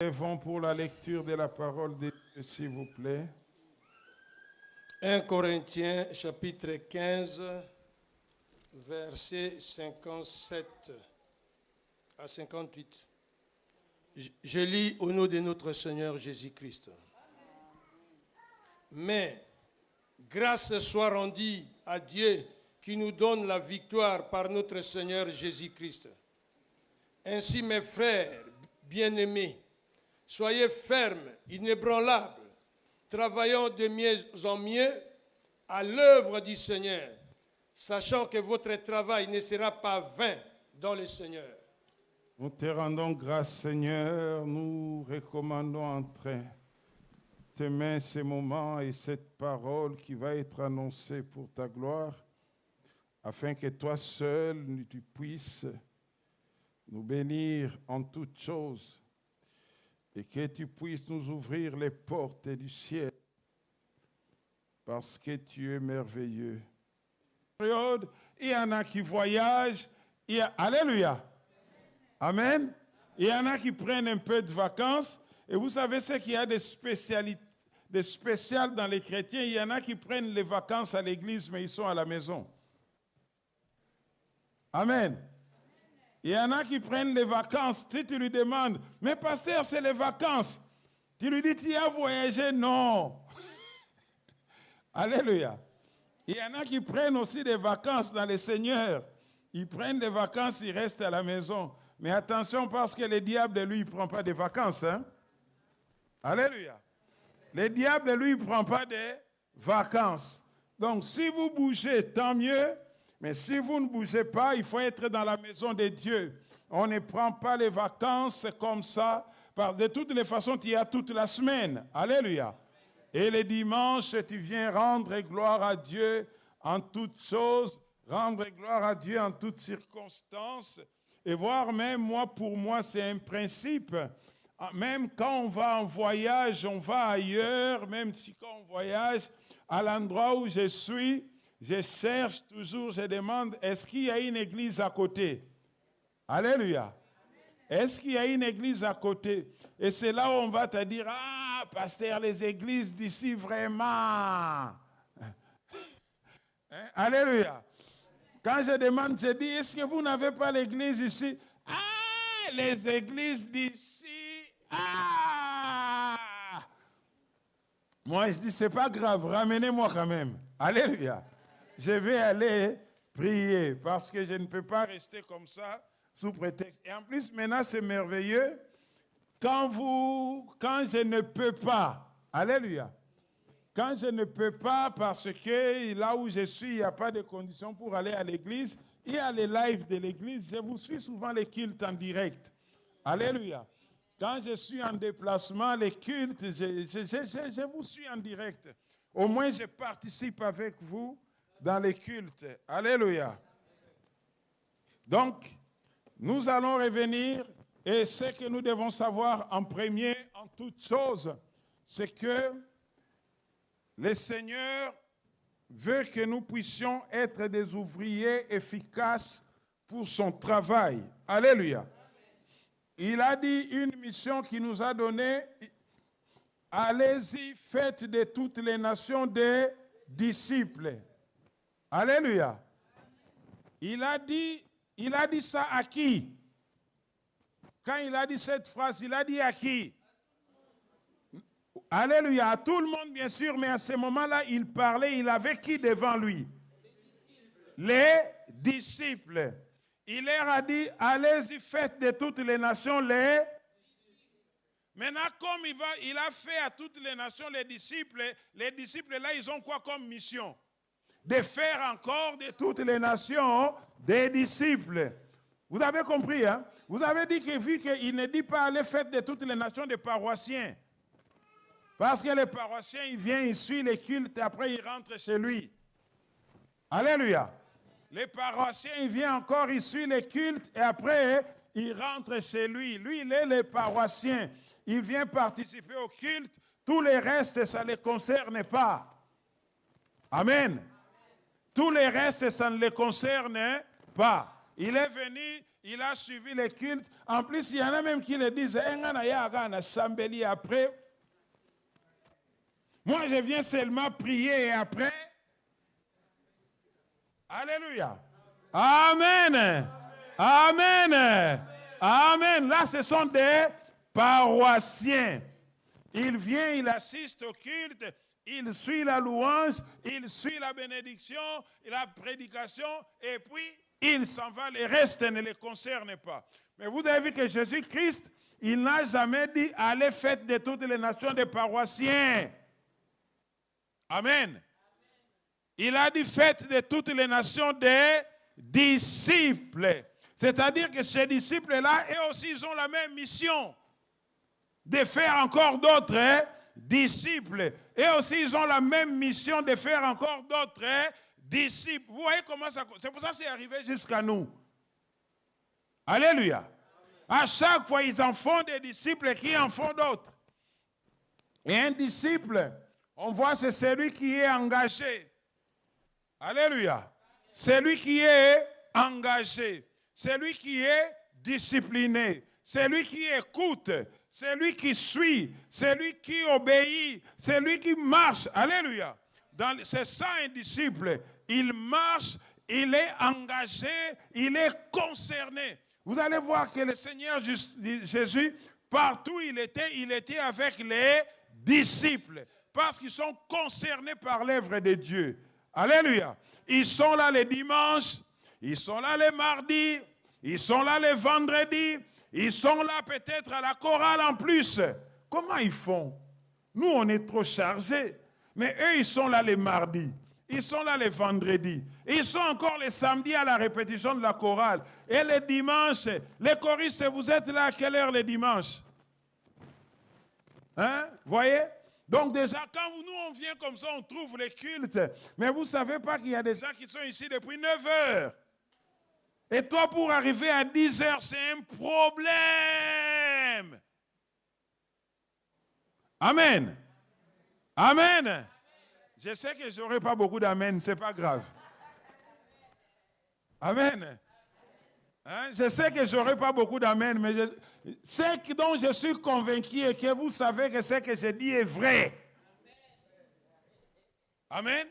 Lèvons pour la lecture de la parole de Dieu, s'il vous plaît. 1 Corinthiens chapitre 15, versets 57 à 58. Je lis au nom de notre Seigneur Jésus-Christ. Mais grâce soit rendue à Dieu qui nous donne la victoire par notre Seigneur Jésus-Christ. Ainsi, mes frères bien-aimés, soyez fermes, inébranlables, travaillant de mieux en mieux à l'œuvre du Seigneur, sachant que votre travail ne sera pas vain dans le Seigneur. Nous te rendons grâce, Seigneur. Nous recommandons entre tes mains ces moments et cette parole qui va être annoncée pour ta gloire, afin que toi seul, tu puisses nous bénir en toutes choses et que tu puisses nous ouvrir les portes du ciel parce que tu es merveilleux. Il y en a qui voyagent. Alléluia. Amen. Il y en a qui prennent un peu de vacances. Et vous savez ce qu'il y a de spécial dans les chrétiens. Il y en a qui prennent les vacances à l'église, mais ils sont à la maison. Amen. Il y en a qui prennent les vacances. Si tu lui demandes, mais pasteur, c'est les vacances. Tu lui dis, tu as voyagé? Non. Alléluia. Il y en a qui prennent aussi des vacances dans le Seigneur. Ils prennent des vacances, ils restent à la maison. Mais attention, parce que le diable, lui, il ne prend pas de vacances. Hein? Alléluia. Le diable, lui, il ne prend pas de vacances. Donc, si vous bougez, tant mieux. Mais si vous ne bougez pas, il faut être dans la maison de Dieu. On ne prend pas les vacances comme ça. De toutes les façons, tu y as toute la semaine. Alléluia. Et le dimanche, tu viens rendre gloire à Dieu en toutes choses, rendre gloire à Dieu en toutes circonstances. Et voir même, pour moi, c'est un principe. Même quand on va en voyage, on va ailleurs, même si quand on voyage, à l'endroit où je suis, je cherche toujours, je demande, est-ce qu'il y a une église à côté? Alléluia. Est-ce qu'il y a une église à côté? Et c'est là où on va te dire, ah, pasteur, les églises d'ici, vraiment. Hein? Alléluia. Quand je demande, je dis, est-ce que vous n'avez pas l'église ici? Ah, les églises d'ici, ah. Moi, je dis, c'est pas grave, ramenez-moi quand même. Alléluia. Je vais aller prier parce que je ne peux pas rester comme ça sous prétexte. Et en plus, maintenant, c'est merveilleux. Quand je ne peux pas, alléluia, quand je ne peux pas parce que là où je suis, il n'y a pas de conditions pour aller à l'église, il y a les lives de l'église, je vous suis souvent les cultes en direct. Alléluia. Quand je suis en déplacement, les cultes, je vous suis en direct. Au moins, je participe avec vous dans les cultes. Alléluia. Donc, nous allons revenir et ce que nous devons savoir en premier, en toute chose, c'est que le Seigneur veut que nous puissions être des ouvriers efficaces pour son travail. Alléluia. Il a dit une mission qu'il nous a donnée. Allez-y, faites de toutes les nations des disciples. Alléluia. Il a dit ça à qui? Quand il a dit cette phrase, il a dit à qui? Alléluia. À tout le monde, bien sûr, mais à ce moment-là, il parlait, il avait qui devant lui? Les disciples. Il leur a dit, allez-y, faites de toutes les nations les... Maintenant, comme il a fait à toutes les nations les disciples là, ils ont quoi comme mission? De faire encore de toutes les nations des disciples. Vous avez compris, hein? Vous avez dit que vu qu'il ne dit pas allez faire de toutes les nations des paroissiens. Parce que les paroissiens, il vient, il suit les cultes et après il rentre chez lui. Alléluia. Les paroissiens, il vient encore, il suit les cultes et après il rentre chez lui. Lui, il est le paroissien. Il vient participer au culte. Tous les restes, ça ne les concerne pas. Amen. Tous les restes, ça ne les concerne pas. Il est venu, il a suivi les cultes. En plus, il y en a même qui le disent, après. Moi, je viens seulement prier et après. Alléluia. Amen. Amen. Amen. Là, ce sont des paroissiens. Il vient, il assiste au culte, il suit la louange, il suit la bénédiction, la prédication, et puis il s'en va. Le reste ne les concerne pas. Mais vous avez vu que Jésus-Christ, il n'a jamais dit allez faites de toutes les nations des paroissiens. Amen. Il a dit faites de toutes les nations des disciples. C'est-à-dire que ces disciples-là, eux aussi, ils ont la même mission de faire encore d'autres disciples. Et aussi, ils ont la même mission de faire encore d'autres disciples. Vous voyez comment ça... C'est pour ça que c'est arrivé jusqu'à nous. Alléluia. À chaque fois, ils en font des disciples qui en font d'autres. Et un disciple, on voit, c'est celui qui est engagé. Alléluia. Celui qui est engagé. Celui qui est discipliné. Celui qui écoute. Celui qui suit. Celui qui obéit. Celui qui marche. Alléluia. C'est ça un disciple. Il marche, il est engagé, il est concerné. Vous allez voir que le Seigneur Jésus, partout il était avec les disciples. Parce qu'ils sont concernés par l'œuvre de Dieu. Alléluia. Ils sont là les dimanches, ils sont là les mardis, ils sont là les vendredis, ils sont là peut-être à la chorale en plus. Comment ils font? Nous, on est trop chargés. Mais eux, ils sont là les mardis, ils sont là les vendredis, ils sont encore les samedis à la répétition de la chorale. Et les dimanches, les choristes, vous êtes là à quelle heure les dimanches? Hein? Voyez? Donc déjà, quand nous, on vient comme ça, on trouve les cultes. Mais vous ne savez pas qu'il y a des gens qui sont ici depuis 9 heures. Et toi, pour arriver à 10 heures, c'est un problème. Amen. Amen. Je sais que je n'aurai pas beaucoup d'amen, ce n'est pas grave. Amen. Hein? Je sais que je n'aurai pas beaucoup d'amen, mais ce dont je suis convaincu et que vous savez que ce que je dis est vrai. Amen.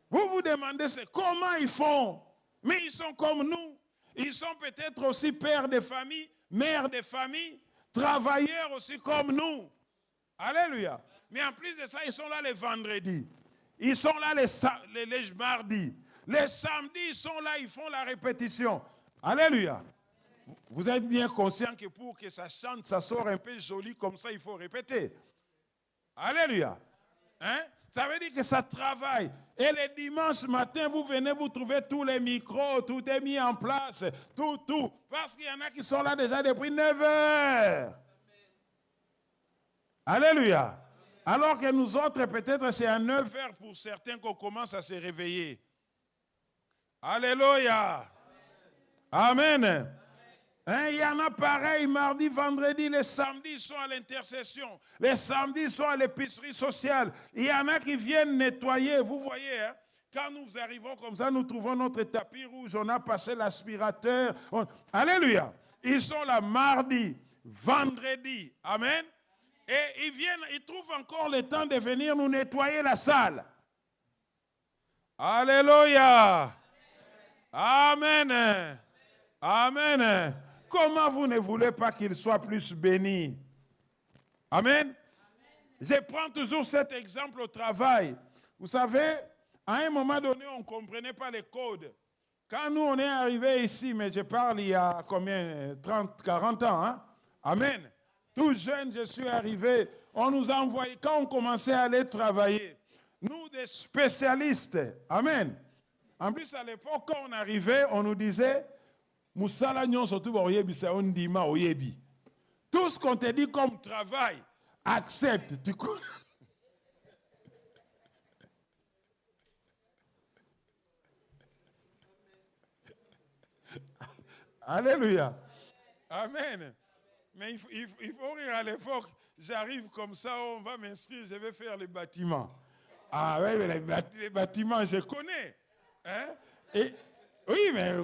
Vous vous demandez comment ils font, mais ils sont comme nous. Ils sont peut-être aussi pères de famille, mères de famille, travailleurs aussi comme nous. Alléluia. Mais en plus de ça, ils sont là les vendredis. Ils sont là les mardis. Les samedis, ils sont là, ils font la répétition. Alléluia. Vous êtes bien conscient que pour que ça chante, ça sort un peu joli comme ça, il faut répéter. Alléluia. Hein? Ça veut dire que ça travaille. Et le dimanche matin, vous venez, vous trouvez tous les micros, tout est mis en place, tout. Parce qu'il y en a qui sont là déjà depuis 9 heures. Alléluia. Alors que nous autres, peut-être c'est à 9 heures pour certains qu'on commence à se réveiller. Alléluia. Amen. Hein, il y en a pareil, mardi, vendredi, les samedis, ils sont à l'intercession. Les samedis, ils sont à l'épicerie sociale. Il y en a qui viennent nettoyer. Vous voyez, hein, quand nous arrivons comme ça, nous trouvons notre tapis rouge, on a passé l'aspirateur. Alléluia. Ils sont là mardi, vendredi. Amen. Et ils viennent, ils trouvent encore le temps de venir nous nettoyer la salle. Alléluia. Amen. Amen. Comment vous ne voulez pas qu'il soit plus béni? Amen. Je prends toujours cet exemple au travail. Vous savez, à un moment donné, on ne comprenait pas les codes. Quand nous, on est arrivés ici, mais je parle il y a combien? 30, 40 ans. Hein? Amen. Tout jeune, je suis arrivé. On nous a envoyé, quand on commençait à aller travailler, nous, des spécialistes. Amen. En plus, à l'époque, quand on arrivait, on nous disait, tout ce qu'on te dit comme travail, accepte. Alléluia. Amen. Mais il faut rire à l'époque. J'arrive comme ça, on va m'inscrire, je vais faire les bâtiments. Ah oui, mais les bâtiments, je connais. Hein? Oui, mais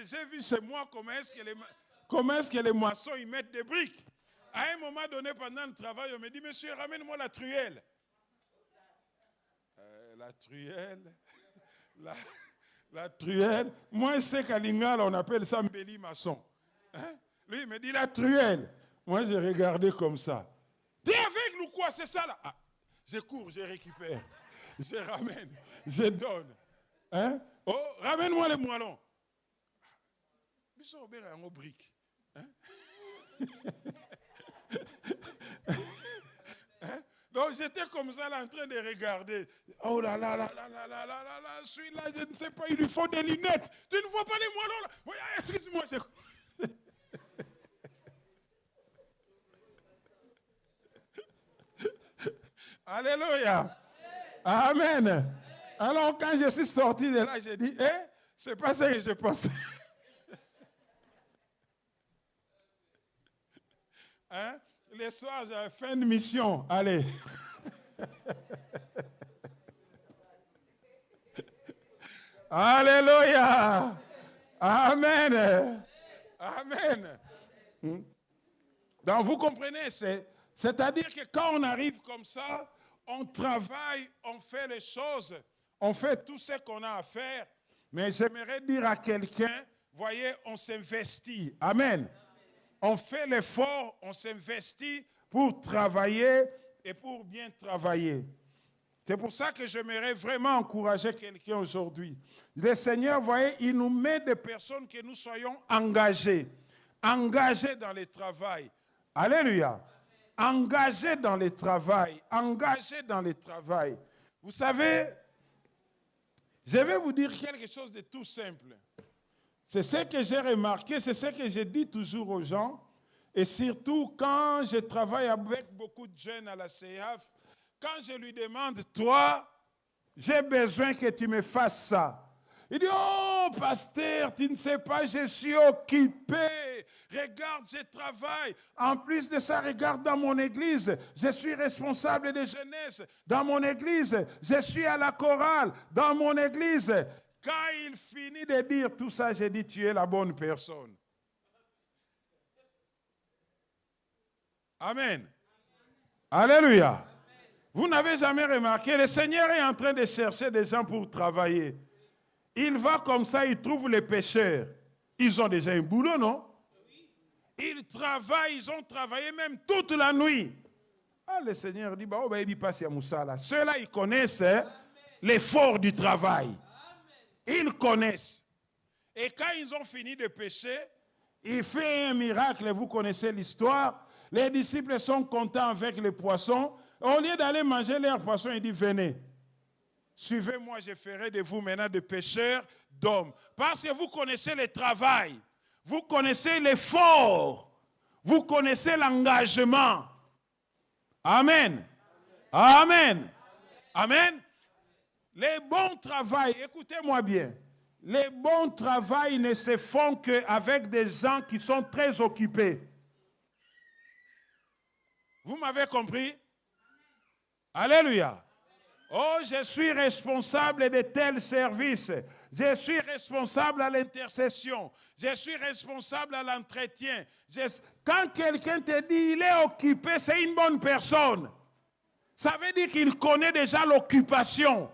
j'ai vu chez moi comment est-ce que les moissons ils mettent des briques. À un moment donné, pendant le travail, on me dit, monsieur, ramène-moi la truelle. La truelle, la truelle. Moi, je sais qu'à Lingala, on appelle ça mbeli maçon. Hein? Lui, il me dit la truelle. Moi, j'ai regardé comme ça. T'es avec nous quoi, c'est ça là? Ah, je cours, je récupère. Je ramène, je donne. Hein? Oh, ramène-moi les moellons. Ils sont bien en briques. Hein? Hein? Donc j'étais comme ça là en train de regarder. Oh là là là là là là là là là, celui-là, je ne sais pas, il lui faut des lunettes. Tu ne vois pas les moellons là? Oui, excuse-moi. Alléluia. Amen. Alors quand je suis sorti de là, j'ai dit, c'est pas ça que je pensais. Hein? Les soirs, j'ai fin de mission. Allez. Alléluia. Amen. Amen. Donc vous comprenez, c'est-à-dire que quand on arrive comme ça, on travaille, on fait les choses, on fait tout ce qu'on a à faire. Mais j'aimerais dire à quelqu'un, voyez, on s'investit. Amen. On fait l'effort, on s'investit pour travailler et pour bien travailler. C'est pour ça que j'aimerais vraiment encourager quelqu'un aujourd'hui. Le Seigneur, voyez, il nous met des personnes que nous soyons engagés dans le travail. Alléluia. Engagés dans le travail, engagés dans le travail. Vous savez, je vais vous dire quelque chose de tout simple. C'est ce que j'ai remarqué, c'est ce que je dis toujours aux gens. Et surtout quand je travaille avec beaucoup de jeunes à la CEAF, quand je lui demande, toi, j'ai besoin que tu me fasses ça. Il dit, oh, pasteur, tu ne sais pas, je suis occupé. Regarde, je travaille. En plus de ça, regarde dans mon église. Je suis responsable de jeunesse. Dans mon église, je suis à la chorale. Dans mon église. Quand il finit de dire tout ça, j'ai dit, tu es la bonne personne. Amen. Alléluia. Vous n'avez jamais remarqué, le Seigneur est en train de chercher des gens pour travailler. Il va comme ça, il trouve les pêcheurs. Ils ont déjà un boulot, non? Ils travaillent, ils ont travaillé même toute la nuit. Ah, le Seigneur dit, bah, oh, bah, il dit pas si à Moussa là. Ceux-là, ils connaissent l'effort du travail. Ils connaissent. Et quand ils ont fini de pêcher, il fait un miracle, vous connaissez l'histoire. Les disciples sont contents avec les poissons. Au lieu d'aller manger leurs poissons, il dit, venez. Suivez-moi, je ferai de vous maintenant des pêcheurs d'hommes. Parce que vous connaissez le travail. Vous connaissez l'effort. Vous connaissez l'engagement. Amen. Amen. Amen. Les bons travails, écoutez-moi bien. Les bons travails ne se font qu'avec des gens qui sont très occupés. Vous m'avez compris? Alléluia. Oh, je suis responsable de tel service. Je suis responsable à l'intercession. Je suis responsable à l'entretien. Quand quelqu'un te dit il est occupé, c'est une bonne personne. Ça veut dire qu'il connaît déjà l'occupation.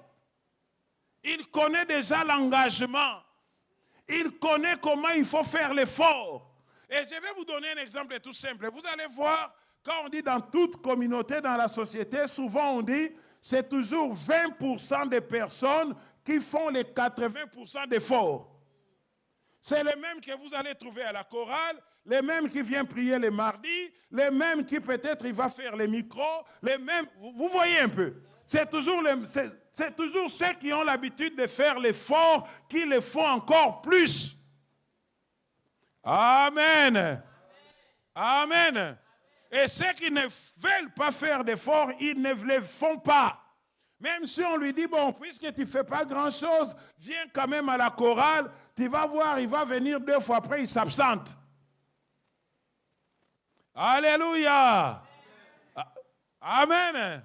Il connaît déjà l'engagement. Il connaît comment il faut faire l'effort. Et je vais vous donner un exemple tout simple. Vous allez voir, quand on dit dans toute communauté, dans la société, souvent on dit c'est toujours 20% des personnes qui font les 80% d'efforts. C'est les mêmes que vous allez trouver à la chorale, les mêmes qui viennent prier les mardis, les mêmes qui peut-être il va faire les micros, les mêmes, vous voyez un peu. C'est toujours ceux qui ont l'habitude de faire l'effort qui le font encore plus. Amen. Amen. Et ceux qui ne veulent pas faire d'efforts, ils ne le font pas. Même si on lui dit, bon, puisque tu ne fais pas grand-chose, viens quand même à la chorale, tu vas voir, il va venir 2 fois après, il s'absente. Alléluia. Amen.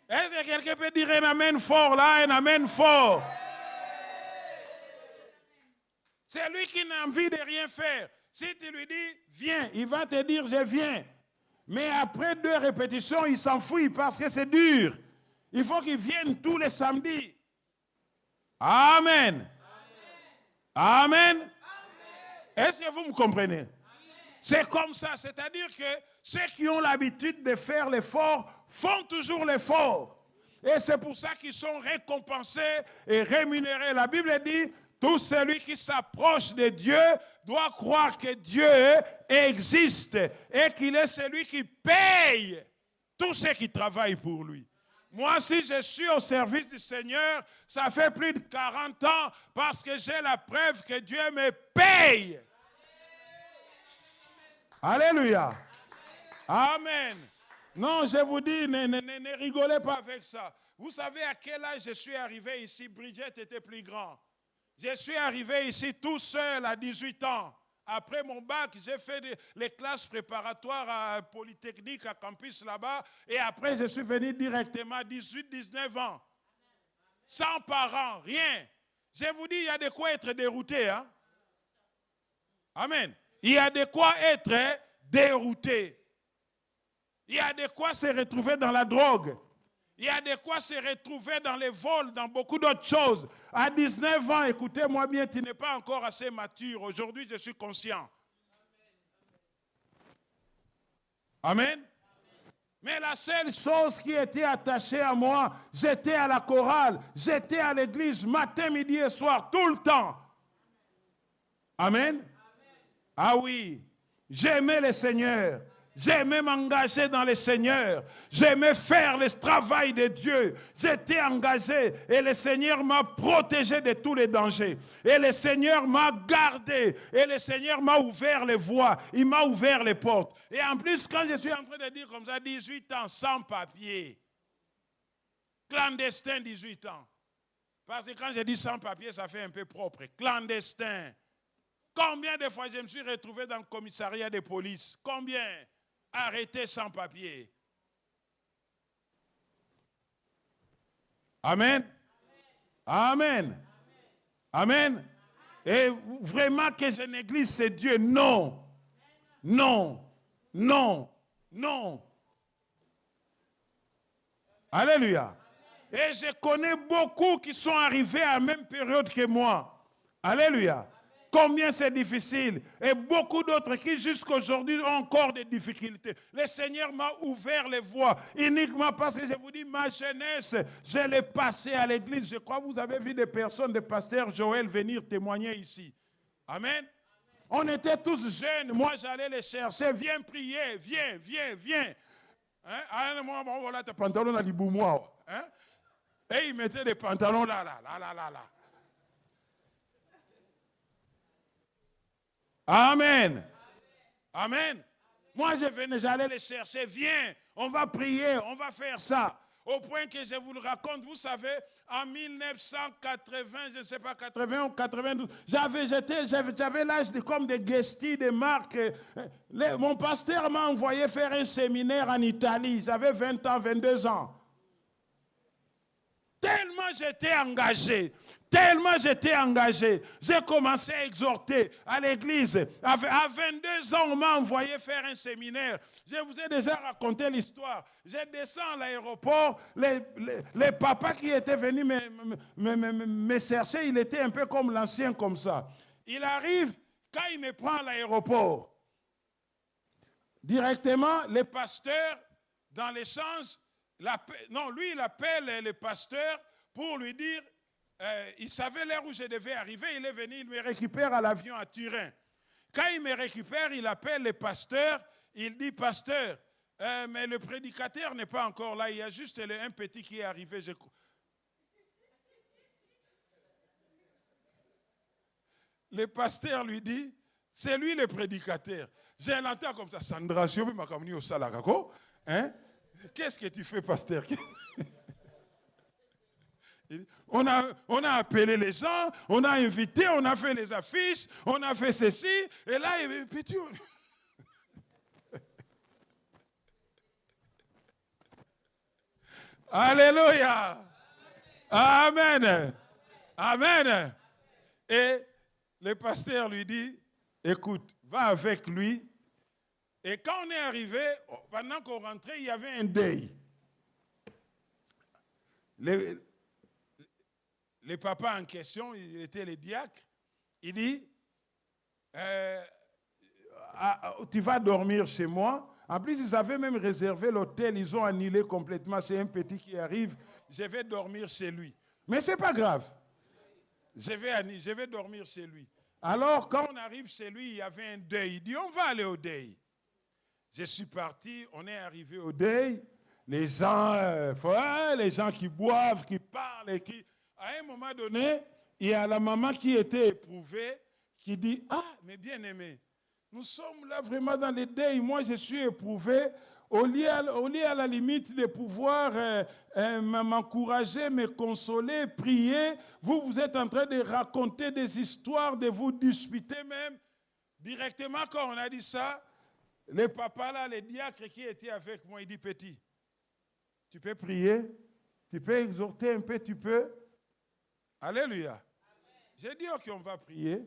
Est-ce que quelqu'un peut dire un amen fort là, un amen fort? C'est lui qui n'a envie de rien faire. Si tu lui dis, viens, il va te dire, je viens. Mais après 2 répétitions, il s'enfuit parce que c'est dur. Il faut qu'il vienne tous les samedis. Amen. Amen. Amen. Est-ce que vous me comprenez? Amen. C'est comme ça. C'est-à-dire que ceux qui ont l'habitude de faire l'effort font toujours l'effort. Et c'est pour ça qu'ils sont récompensés et rémunérés. La Bible dit, tout celui qui s'approche de Dieu doit croire que Dieu existe et qu'il est celui qui paye tous ceux qui travaillent pour lui. Moi, si je suis au service du Seigneur, ça fait plus de 40 ans parce que j'ai la preuve que Dieu me paye. Alléluia. Amen. Non, je vous dis, ne rigolez pas avec ça. Vous savez à quel âge je suis arrivé ici? Bridget était plus grand. Je suis arrivé ici tout seul à 18 ans. Après mon bac, j'ai fait les classes préparatoires à Polytechnique, à campus là-bas. Et après, je suis venu directement à 18-19 ans. Sans parents, rien. Je vous dis, il y a de quoi être dérouté. Hein? Amen. Il y a de quoi être dérouté. Il y a de quoi se retrouver dans la drogue. Il y a de quoi se retrouver dans les vols, dans beaucoup d'autres choses. À 19 ans, écoutez-moi bien, tu n'es pas encore assez mature. Aujourd'hui, je suis conscient. Amen. Mais la seule chose qui était attachée à moi, j'étais à la chorale, j'étais à l'église, matin, midi et soir, tout le temps. Amen. Ah oui, j'aimais le Seigneur. J'aimais m'engager dans le Seigneur. J'aimais faire le travail de Dieu. J'étais engagé et le Seigneur m'a protégé de tous les dangers. Et le Seigneur m'a gardé. Et le Seigneur m'a ouvert les voies. Il m'a ouvert les portes. Et en plus, quand je suis en train de dire comme ça, 18 ans sans papier. Clandestin, 18 ans. Parce que quand je dis sans papier, ça fait un peu propre. Clandestin. Combien de fois je me suis retrouvé dans le commissariat de police? Combien? Arrêté sans papier. Amen. Amen. Amen. Et vraiment que je néglige ce Dieu? Non. Non. Non. Non. Alléluia. Et je connais beaucoup qui sont arrivés à la même période que moi. Alléluia. Combien c'est difficile. Et beaucoup d'autres qui jusqu'à aujourd'hui ont encore des difficultés. Le Seigneur m'a ouvert les voies. Uniquement parce que je vous dis, ma jeunesse, je l'ai passée à l'église. Je crois que vous avez vu des personnes, des pasteurs Joël venir témoigner ici. Amen. On était tous jeunes. Moi, j'allais les chercher. Viens prier. Viens, viens, viens. Hein? À un moment, voilà tes pantalons à l'iboumois. Hein? Et ils mettaient des pantalons là. Amen. Amen. Moi, j'allais les chercher. Viens, on va prier, on va faire ça. Au point que je vous le raconte, vous savez, en 1980, je ne sais pas, 80 ou 92, j'avais l'âge comme de Guesti, de Marc. Mon pasteur m'a envoyé faire un séminaire en Italie. J'avais 20 ans, 22 ans. Tellement j'étais engagé. J'ai commencé à exhorter à l'église. À 22 ans, on m'a envoyé faire un séminaire. Je vous ai déjà raconté l'histoire. Je descends à l'aéroport. Les papas qui étaient venus me chercher, il était un peu comme l'ancien comme ça. Il arrive, quand il me prend à l'aéroport, directement, les pasteurs, dans l'échange, lui, il appelle le pasteur pour lui dire, il savait l'heure où je devais arriver, il est venu, il me récupère à l'avion à Turin. Quand il me récupère, il appelle le pasteur, il dit, pasteur, mais le prédicateur n'est pas encore là, il y a juste un petit qui est arrivé. Le pasteur lui dit, c'est lui le prédicateur. J'ai l'entends comme ça, Sandra, je vais m'accompagner au Salakako. Hein? Qu'est-ce que tu fais, pasteur? On a appelé les gens, on a invité, on a fait les affiches, on a fait ceci, et là, il y avait petit. Alléluia. Amen. Amen. Et le pasteur lui dit, écoute, va avec lui. Et quand on est arrivé, pendant qu'on rentrait, il y avait un deuil. Le papa en question, il était le diacre, il dit, tu vas dormir chez moi. En plus, ils avaient même réservé l'hôtel, ils ont annulé complètement. C'est un petit qui arrive, je vais dormir chez lui. Mais ce n'est pas grave. Je vais dormir chez lui. Alors, quand on arrive chez lui, il y avait un deuil. Il dit, on va aller au deuil. Je suis parti, on est arrivé au deuil. Les gens qui boivent, qui parlent, et qui... À un moment donné, il y a la maman qui était éprouvée, qui dit, ah, mais bien-aimé, nous sommes là vraiment dans le deuil. Moi, je suis éprouvé. Au lieu à la limite de pouvoir m'encourager, me consoler, prier, vous êtes en train de raconter des histoires, de vous disputer même. Directement, quand on a dit ça, le papa là, le diacre qui était avec moi, il dit, petit, tu peux prier, tu peux exhorter un peu, tu peux. Alléluia. J'ai dit, ok, on va prier.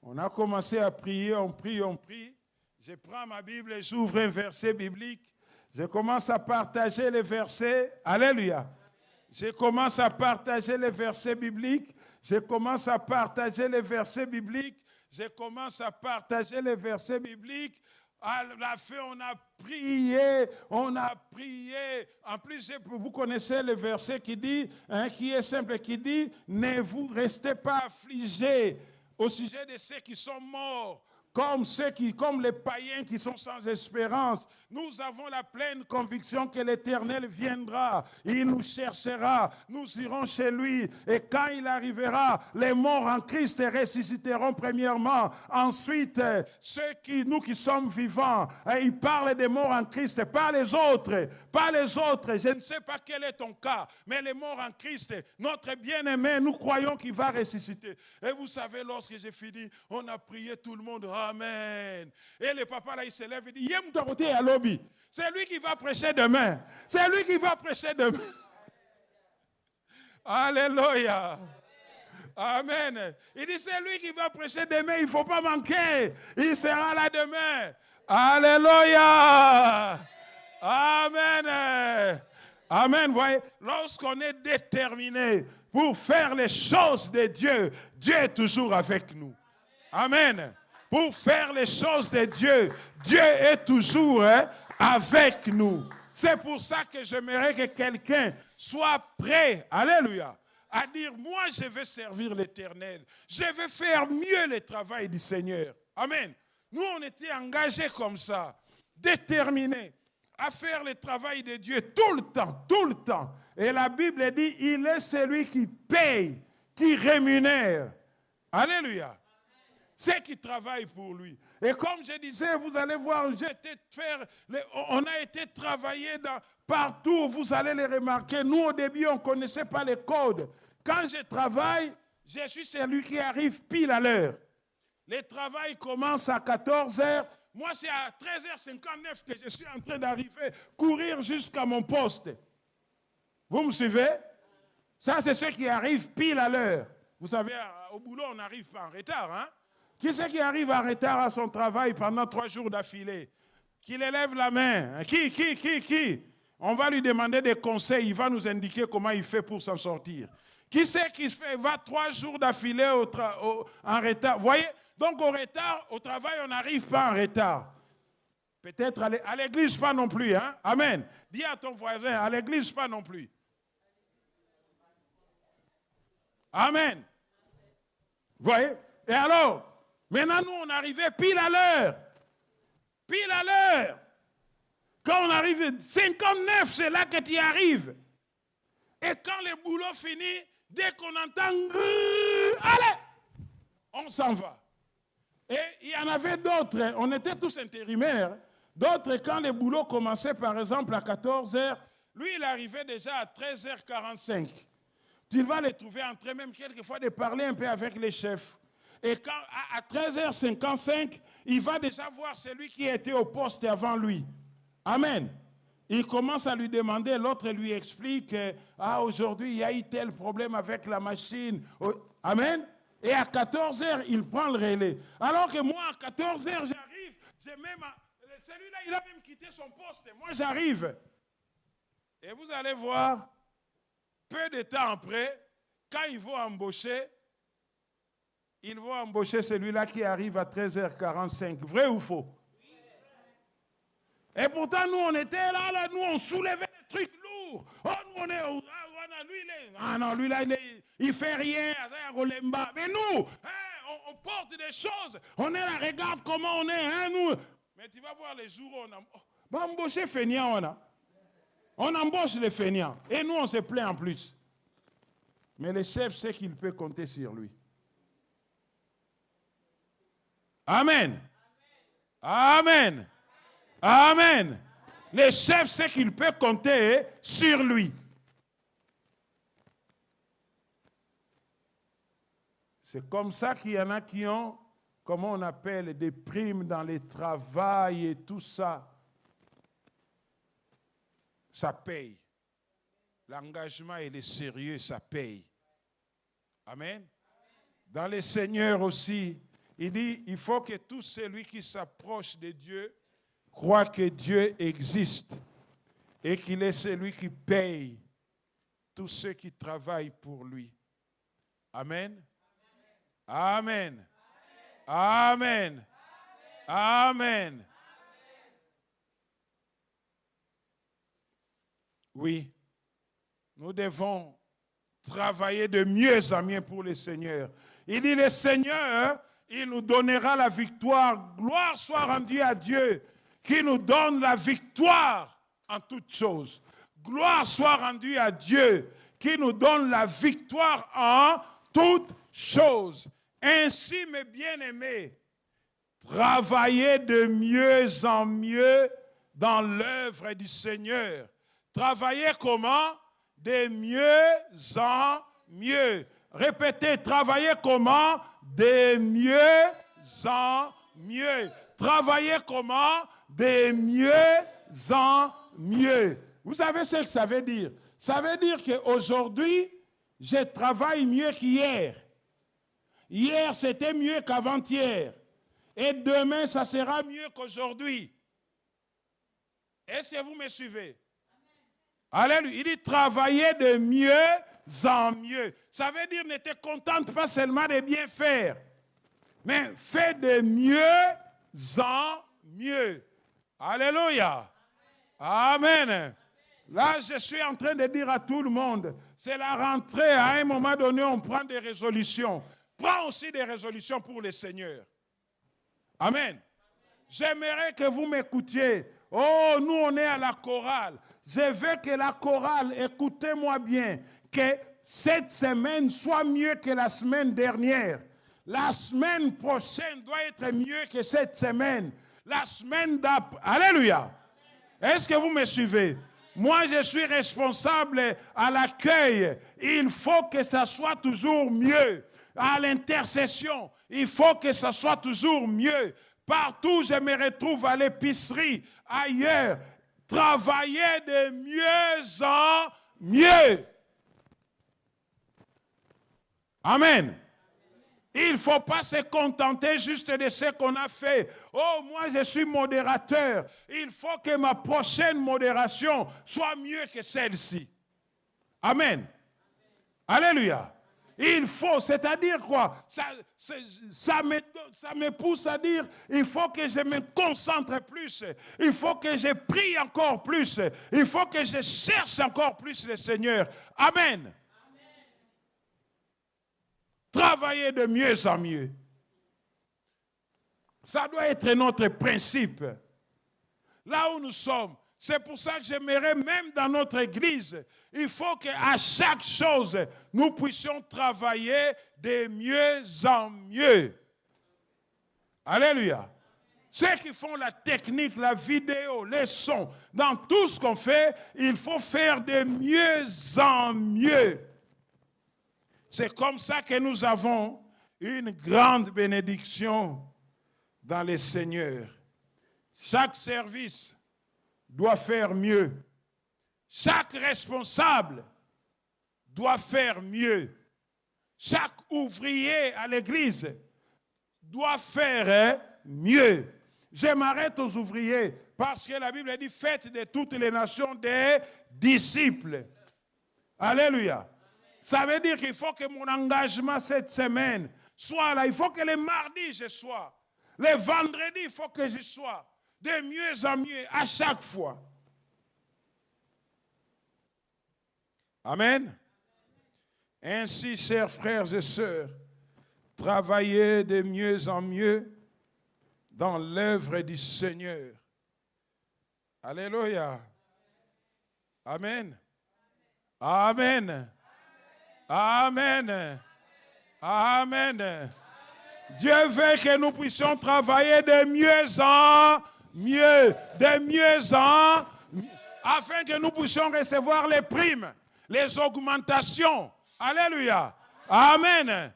On a commencé à prier, on prie. Je prends ma Bible et j'ouvre un verset biblique. Je commence à partager les versets. Alléluia. Je commence à partager les versets bibliques. Je commence à partager les versets bibliques. À la fin, on a prié. En plus, vous connaissez le verset qui dit, qui est simple, qui dit, ne vous restez pas affligés au sujet de ceux qui sont morts, comme les païens qui sont sans espérance. Nous avons la pleine conviction que l'Éternel viendra, il nous cherchera, nous irons chez lui, et quand il arrivera, les morts en Christ ressusciteront premièrement. Ensuite, nous qui sommes vivants, il parle des morts en Christ, pas les autres. Je ne sais pas quel est ton cas, mais les morts en Christ, notre bien-aimé, nous croyons qu'il va ressusciter. Et vous savez, lorsque j'ai fini, on a prié tout le monde. Amen. Et le papa là, il se lève et dit, Yem Dorothée à lobby. C'est lui qui va prêcher demain. Alléluia. Amen. Il dit, c'est lui qui va prêcher demain. Il ne faut pas manquer. Il sera là demain. Alléluia. Amen. Amen. Voyez, lorsqu'on est déterminé pour faire les choses de Dieu, Dieu est toujours avec nous. Amen. Pour faire les choses de Dieu, Dieu est toujours avec nous. C'est pour ça que j'aimerais que quelqu'un soit prêt, alléluia, à dire, moi je vais servir l'Éternel. Je vais faire mieux le travail du Seigneur. Amen. Nous, on était engagés comme ça, déterminés à faire le travail de Dieu tout le temps. Et la Bible dit, il est celui qui paye, qui rémunère. Alléluia. C'est qui travaille pour lui. Et comme je disais, vous allez voir, on a été travaillé partout, vous allez les remarquer. Nous, au début, on ne connaissait pas les codes. Quand je travaille, je suis celui qui arrive pile à l'heure. Le travail commence à 14h. Moi, c'est à 13h59 que je suis en train d'arriver, courir jusqu'à mon poste. Vous me suivez? Ça, c'est ceux qui arrivent pile à l'heure. Vous savez, au boulot, on n'arrive pas en retard, hein? Qui c'est qui arrive en retard à son travail pendant 3 jours d'affilée? Qu'il élève la main. Qui? On va lui demander des conseils. Il va nous indiquer comment il fait pour s'en sortir. Qui c'est qui va 3 jours d'affilée en retard? Vous voyez? Donc au travail, on n'arrive pas en retard. Peut-être à l'église, pas non plus. Hein? Amen. Dis à ton voisin, à l'église, pas non plus. Amen. Vous voyez? Et alors, maintenant, nous, on arrivait pile à l'heure. Quand on arrive 59, c'est là que tu arrives. Et quand le boulot finit, dès qu'on entend « Allez !» on s'en va. Et il y en avait d'autres, on était tous intérimaires. D'autres, quand le boulot commençait, par exemple, à 14h, lui, il arrivait déjà à 13h45. Tu vas les trouver en train même quelquefois de parler un peu avec les chefs. Et quand, à 13h55, il va déjà voir celui qui était au poste avant lui. Amen. Il commence à lui demander, l'autre lui explique, aujourd'hui, il y a eu tel problème avec la machine. Amen. Et à 14 heures, il prend le relais. Alors que moi, à 14 heures, j'arrive. Celui-là, il a même quitté son poste. Moi, j'arrive. Et vous allez voir, peu de temps après, quand ils vont embaucher celui-là qui arrive à 13h45. Vrai ou faux? Et pourtant, nous, on était là, nous, on soulevait des trucs lourds. Oh, nous, on est... lui, là, il fait rien. Mais nous, on porte des choses. On est là, regarde comment on est, nous. Mais tu vas voir les jours où on a embauché feignant, on embauche les feignants. Et nous, on se plaint en plus. Mais le chef sait qu'il peut compter sur lui. Amen. Amen. Amen. Le chef sait qu'il peut compter sur lui. C'est comme ça qu'il y en a qui ont, comment on appelle, des primes dans les travails et tout ça. Ça paye. L'engagement et le sérieux, ça paye. Amen. Dans les seigneurs aussi, il dit, il faut que tout celui qui s'approche de Dieu croit que Dieu existe et qu'il est celui qui paye tous ceux qui travaillent pour lui. Amen. Amen. Amen. Amen. Oui, nous devons travailler de mieux en mieux pour le Seigneur. Il dit, le Seigneur, il nous donnera la victoire. Gloire soit rendue à Dieu qui nous donne la victoire en toutes choses. Gloire soit rendue à Dieu qui nous donne la victoire en toutes choses. Ainsi, mes bien-aimés, travaillez de mieux en mieux dans l'œuvre du Seigneur. Travaillez comment? De mieux en mieux. Répétez, travaillez comment? De mieux en mieux. Travaillez comment? De mieux en mieux. Vous savez ce que ça veut dire? Ça veut dire qu'aujourd'hui, je travaille mieux qu'hier. Hier, c'était mieux qu'avant-hier. Et demain, ça sera mieux qu'aujourd'hui. Est-ce que vous me suivez? Alléluia. Il dit travailler de mieux en mieux. Ça veut dire ne te contente pas seulement de bien faire, mais fais de mieux en mieux. Alléluia. Amen. Là, je suis en train de dire à tout le monde, c'est la rentrée. À un moment donné, on prend des résolutions. Prends aussi des résolutions pour le Seigneur. Amen. J'aimerais que vous m'écoutiez. Oh, nous, on est à la chorale. Je veux que la chorale, écoutez-moi bien, que cette semaine soit mieux que la semaine dernière. La semaine prochaine doit être mieux que cette semaine. La semaine d'après. Alléluia. Est-ce que vous me suivez? Moi, je suis responsable à l'accueil. Il faut que ça soit toujours mieux. À l'intercession, il faut que ça soit toujours mieux. Partout, je me retrouve à l'épicerie, ailleurs. Travailler de mieux en mieux. Amen. Il ne faut pas se contenter juste de ce qu'on a fait. Oh, moi, je suis modérateur. Il faut que ma prochaine modération soit mieux que celle-ci. Amen. Alléluia. Il faut, c'est-à-dire quoi? Ça me pousse à dire, il faut que je me concentre plus. Il faut que je prie encore plus. Il faut que je cherche encore plus le Seigneur. Amen. Travailler de mieux en mieux. Ça doit être notre principe. Là où nous sommes, c'est pour ça que j'aimerais, même dans notre église, il faut qu'à chaque chose, nous puissions travailler de mieux en mieux. Alléluia. Ceux qui font la technique, la vidéo, les sons, dans tout ce qu'on fait, il faut faire de mieux en mieux. C'est comme ça que nous avons une grande bénédiction dans les seigneurs. Chaque service doit faire mieux. Chaque responsable doit faire mieux. Chaque ouvrier à l'église doit faire mieux. Je m'arrête aux ouvriers parce que la Bible dit faites de toutes les nations des disciples. Alléluia. Ça veut dire qu'il faut que mon engagement cette semaine soit là. Il faut que les mardis je sois. Les vendredis, il faut que je sois. De mieux en mieux à chaque fois. Amen. Ainsi, chers frères et sœurs, travaillez de mieux en mieux dans l'œuvre du Seigneur. Alléluia. Amen. Amen. Amen. Amen. Dieu veut que nous puissions travailler de mieux en mieux, de mieux en mieux, afin que nous puissions recevoir les primes, les augmentations. Alléluia. Amen.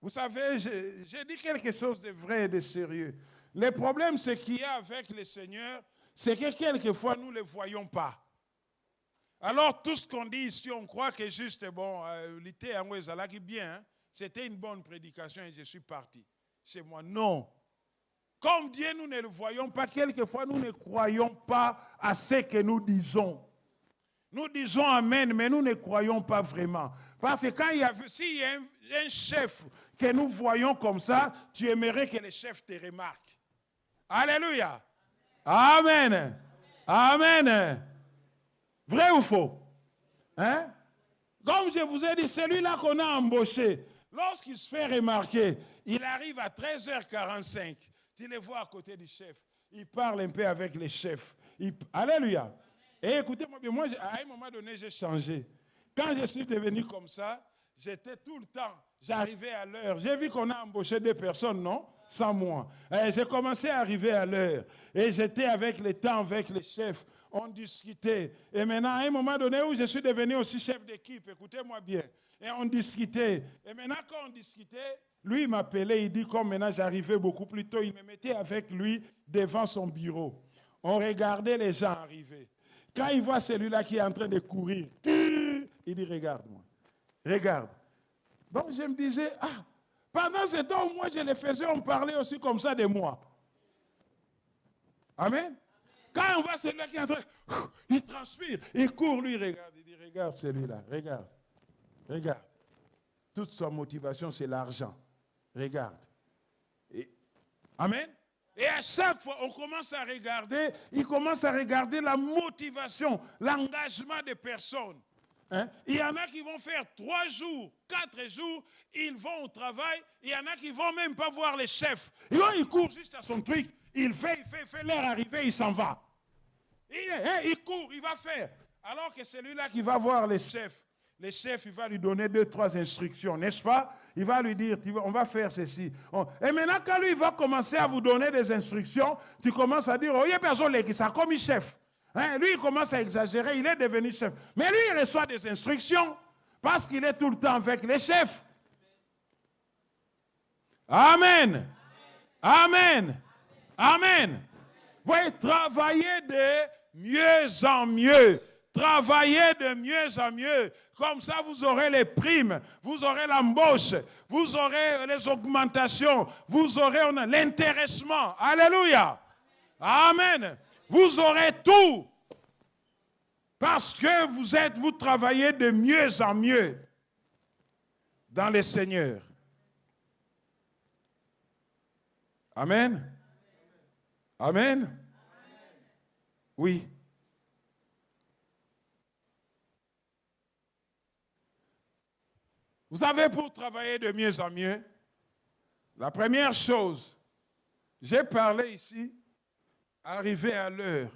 Vous savez, j'ai dit quelque chose de vrai et de sérieux. Le problème, c'est qu'il y a avec le Seigneur, c'est que quelquefois, nous ne le voyons pas. Alors, tout ce qu'on dit ici, on croit que juste, bon, l'été en Ouezalaki, bien, hein, c'était une bonne prédication et je suis parti. C'est moi. Non. Comme Dieu, nous ne le voyons pas, quelquefois, nous ne croyons pas à ce que nous disons. Nous disons Amen, mais nous ne croyons pas vraiment. Parce que quand s'il y a un chef que nous voyons comme ça, tu aimerais que le chef te remarque. Alléluia. Amen. Amen. Vrai ou faux? Hein? Comme je vous ai dit, celui-là qu'on a embauché, lorsqu'il se fait remarquer, il arrive à 13h45. Tu le vois à côté du chef. Il parle un peu avec les chefs. Alléluia. Et écoutez-moi bien, moi, à un moment donné, j'ai changé. Quand je suis devenu comme ça, j'étais tout le temps, j'arrivais à l'heure. J'ai vu qu'on a embauché des personnes, non? Sans moi. J'ai commencé à arriver à l'heure. Et j'étais avec le temps, avec les chefs. On discutait. Et maintenant, à un moment donné où je suis devenu aussi chef d'équipe, écoutez-moi bien. Et on discutait. Et maintenant, quand on discutait, lui, il m'appelait, il dit, comme maintenant j'arrivais beaucoup plus tôt, il me mettait avec lui devant son bureau. On regardait les gens arriver. Quand il voit celui-là qui est en train de courir, il dit, regarde-moi, regarde. Donc je me disais, pendant ce temps, moi je le faisais, on parlait aussi comme ça de moi. Amen. Quand on voit celui-là qui est en train, il transpire, il court, lui, regarde. Il dit, regarde celui-là, regarde, regarde. Toute sa motivation, c'est l'argent. Regarde. Amen. Et à chaque fois, on commence à regarder, il commence à regarder la motivation, l'engagement des personnes. Hein? Il y en a qui vont faire 3 jours, 4 jours, ils vont au travail. Il y en a qui ne vont même pas voir les chefs. Il court juste à son truc, il fait l'heure arriver, il s'en va. Il court, il va faire. Alors que celui-là qui va voir les chefs, il va lui donner 2-3 instructions, n'est-ce pas? Il va lui dire, on va faire ceci. Et maintenant, quand lui, il va commencer à vous donner des instructions, tu commences à dire, oh, il y a personne qui ça comme chef. Hein? Lui, il commence à exagérer, il est devenu chef. Mais lui, il reçoit des instructions parce qu'il est tout le temps avec les chefs. Amen. Amen. Amen. Vous voyez, travailler de mieux en mieux. Travaillez de mieux en mieux. Comme ça, vous aurez les primes, vous aurez l'embauche, vous aurez les augmentations, vous aurez l'intéressement. Alléluia. Amen. Vous aurez tout. Parce que vous travaillez de mieux en mieux dans le Seigneur. Amen. Amen. Oui. Vous savez, pour travailler de mieux en mieux, la première chose, j'ai parlé ici, arriver à l'heure,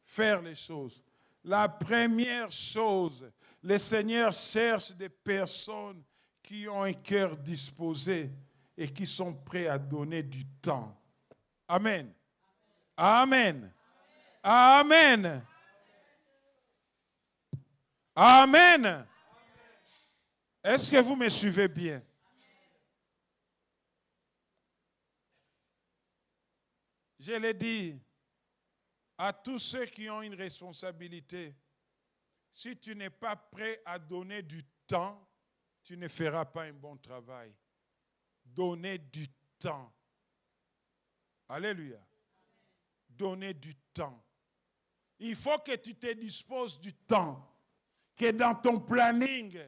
faire les choses. La première chose, le Seigneur cherche des personnes qui ont un cœur disposé et qui sont prêts à donner du temps. Amen. Amen. Amen. Amen. Est-ce que vous me suivez bien? Je l'ai dit à tous ceux qui ont une responsabilité, si tu n'es pas prêt à donner du temps, tu ne feras pas un bon travail. Donnez du temps. Alléluia. Donnez du temps. Il faut que tu te disposes du temps. Que dans ton planning,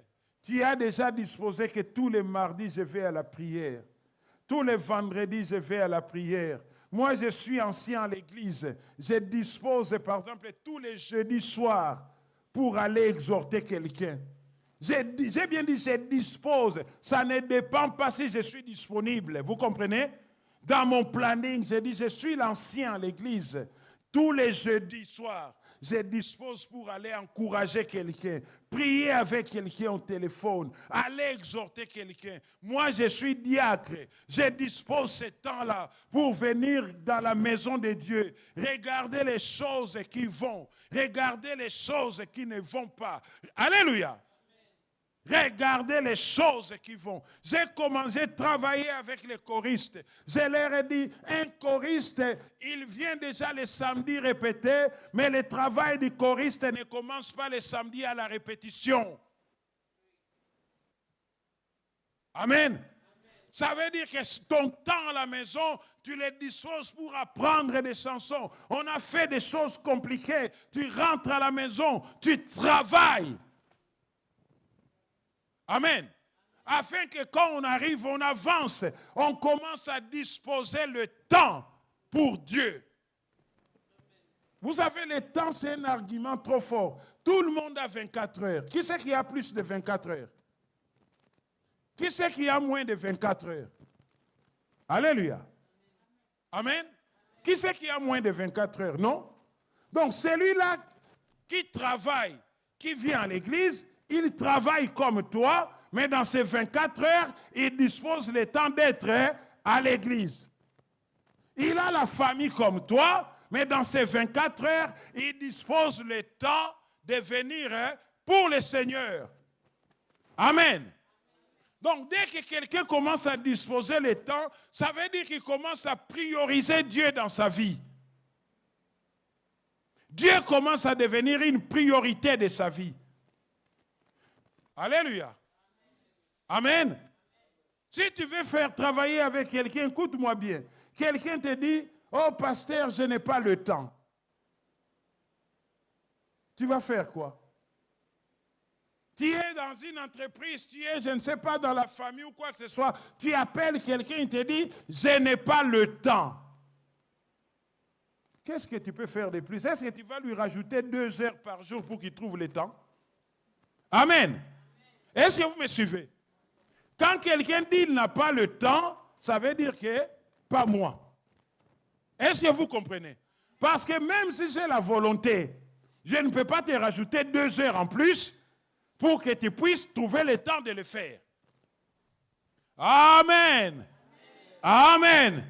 tu as déjà disposé que tous les mardis, je vais à la prière. Tous les vendredis, je vais à la prière. Moi, je suis ancien à l'église. Je dispose, par exemple, tous les jeudis soirs pour aller exhorter quelqu'un. J'ai bien dit, je dispose. Ça ne dépend pas si je suis disponible. Vous comprenez? Dans mon planning, j'ai dit, je suis l'ancien à l'église. Tous les jeudis soirs, je dispose pour aller encourager quelqu'un, prier avec quelqu'un au téléphone, aller exhorter quelqu'un. Moi, je suis diacre. Je dispose ce temps-là pour venir dans la maison de Dieu, regarder les choses qui vont, regarder les choses qui ne vont pas. Alléluia. Regardez les choses qui vont. J'ai commencé à travailler avec les choristes. Je leur ai dit, un choriste, il vient déjà le samedi répéter, mais le travail du choriste ne commence pas le samedi à la répétition. Amen. Ça veut dire que ton temps à la maison, tu le disposes pour apprendre des chansons. On a fait des choses compliquées. Tu rentres à la maison, tu travailles. Amen. Afin que quand on arrive, on avance, on commence à disposer le temps pour Dieu. Vous savez, le temps, c'est un argument trop fort. Tout le monde a 24 heures. Qui c'est qui a plus de 24 heures? Qui c'est qui a moins de 24 heures? Alléluia. Amen. Qui c'est qui a moins de 24 heures? Non? Donc, celui-là qui travaille, qui vient à l'église, il travaille comme toi, mais dans ces 24 heures, il dispose le temps d'être à l'église. Il a la famille comme toi, mais dans ces 24 heures, il dispose le temps de venir pour le Seigneur. Amen. Donc, dès que quelqu'un commence à disposer le temps, ça veut dire qu'il commence à prioriser Dieu dans sa vie. Dieu commence à devenir une priorité de sa vie. Alléluia. Amen. Si tu veux faire travailler avec quelqu'un, écoute-moi bien. Quelqu'un te dit, oh pasteur, je n'ai pas le temps. Tu vas faire quoi? Tu es dans une entreprise, tu es, je ne sais pas, dans la famille ou quoi que ce soit. Tu appelles quelqu'un, il te dit, je n'ai pas le temps. Qu'est-ce que tu peux faire de plus? Est-ce que tu vas lui rajouter 2 heures par jour pour qu'il trouve le temps? Amen. Est-ce que vous me suivez? Quand quelqu'un dit qu'il n'a pas le temps, ça veut dire que pas moi. Est-ce que vous comprenez? Parce que même si j'ai la volonté, je ne peux pas te rajouter 2 heures en plus pour que tu puisses trouver le temps de le faire. Amen. Amen.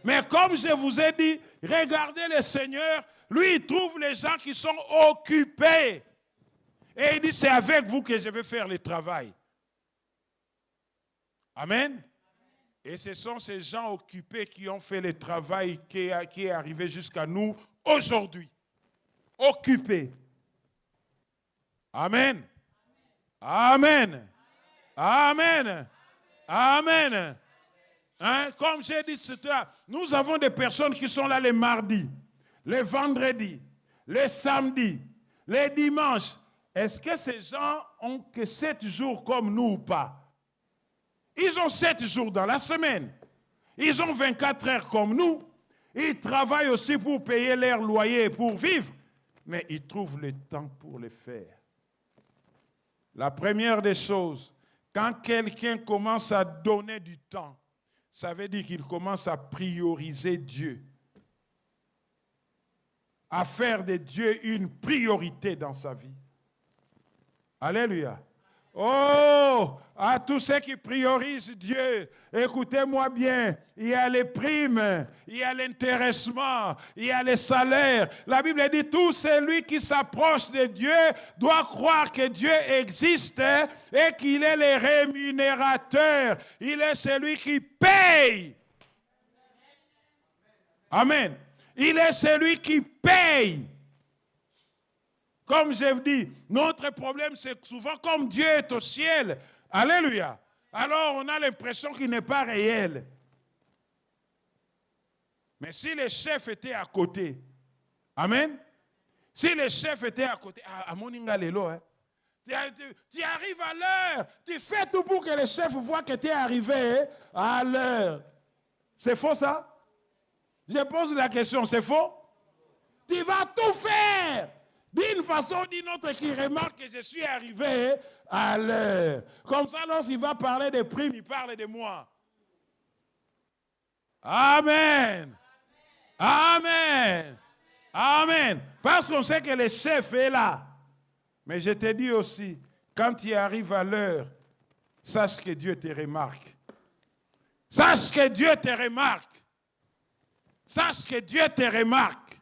Mais comme je vous ai dit, regardez le Seigneur, lui il trouve les gens qui sont occupés. Et il dit, c'est avec vous que je vais faire le travail. Amen. Et ce sont ces gens occupés qui ont fait le travail qui est arrivé jusqu'à nous aujourd'hui. Occupés. Amen. Amen. Amen. Amen. Hein? Comme j'ai dit, nous avons des personnes qui sont là les mardis, les vendredis, les samedis, les dimanches. Est-ce que ces gens ont que 7 jours comme nous ou pas? Ils ont 7 jours dans la semaine. Ils ont 24 heures comme nous. Ils travaillent aussi pour payer leur loyer, pour vivre. Mais ils trouvent le temps pour le faire. La première des choses, quand quelqu'un commence à donner du temps, ça veut dire qu'il commence à prioriser Dieu. À faire de Dieu une priorité dans sa vie. Alléluia. Oh, à tous ceux qui priorisent Dieu, écoutez-moi bien, il y a les primes, il y a l'intéressement, il y a les salaires. La Bible dit, tout celui qui s'approche de Dieu doit croire que Dieu existe et qu'il est le rémunérateur. Il est celui qui paye. Amen. Il est celui qui paye. Comme je vous dis, notre problème, c'est que souvent, comme Dieu est au ciel, Alléluia. Alors on a l'impression qu'il n'est pas réel. Mais si les chefs étaient à côté, amen. Si les chefs étaient à côté, à Moninga Lelo, hein, tu arrives à l'heure, tu fais tout pour que les chefs voient que tu es arrivé à l'heure. C'est faux ça? Je pose la question, c'est faux? Tu vas tout faire d'une façon ou d'une autre qui remarque que je suis arrivé à l'heure. Comme ça, lorsqu'il va parler des primes, il parle de moi. Amen. Amen. Amen. Parce qu'on sait que le chef est là. Mais je te dis aussi, quand tu arrives à l'heure, sache que Dieu te remarque. Sache que Dieu te remarque. Sache que Dieu te remarque.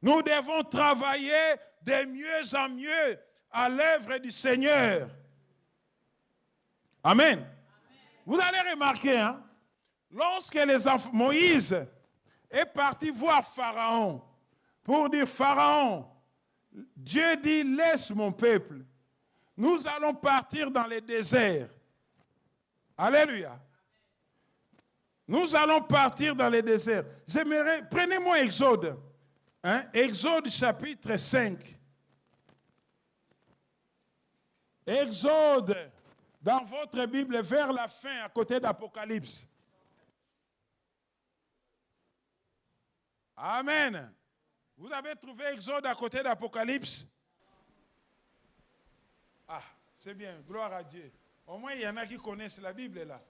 Nous devons travailler de mieux en mieux à l'œuvre du Seigneur. Amen. Vous allez remarquer, hein, lorsque Moïse est parti voir Pharaon pour dire, Pharaon, Dieu dit, laisse mon peuple. Nous allons partir dans le désert. Alléluia. Nous allons partir dans le désert. J'aimerais, prenez-moi Exode. Hein? Exode chapitre 5. Exode, dans votre Bible, vers la fin, à côté d'Apocalypse. Amen. Vous avez trouvé Exode à côté d'Apocalypse? Ah, c'est bien, gloire à Dieu. Au moins, il y en a qui connaissent la Bible là.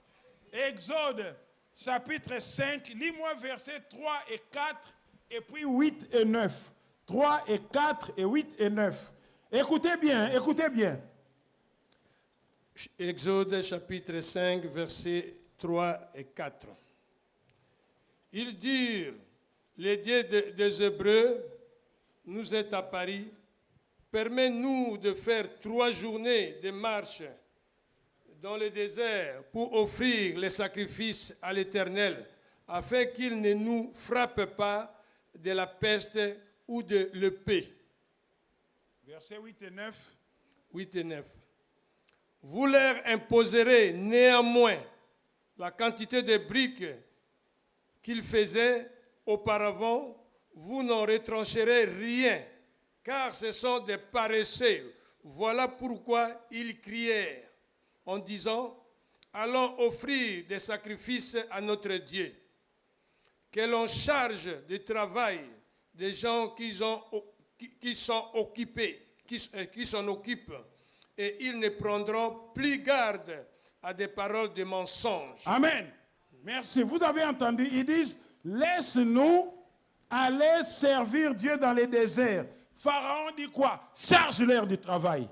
Exode, chapitre 5, lis-moi versets 3 et 4, et puis 8 et 9. 3 et 4 et 8 et 9. Écoutez bien, écoutez bien. Exode, chapitre 5, versets 3 et 4. Ils dirent, les dieux des Hébreux nous est apparu, permets-nous de faire 3 journées de marche dans le désert pour offrir les sacrifices à l'Éternel, afin qu'il ne nous frappe pas de la peste ou de l'épée. Versets 8 et 9. 8 et 9. Vous leur imposerez néanmoins la quantité de briques qu'ils faisaient auparavant, vous n'en retrancherez rien, car ce sont des paresseux. Voilà pourquoi ils crièrent en disant, allons offrir des sacrifices à notre Dieu. Que l'on charge de travail des gens qui s'en occupent, et ils ne prendront plus garde à des paroles de mensonges. Amen. Merci. Vous avez entendu, ils disent, laisse-nous aller servir Dieu dans les déserts. Pharaon dit quoi? Charge-leur du travail.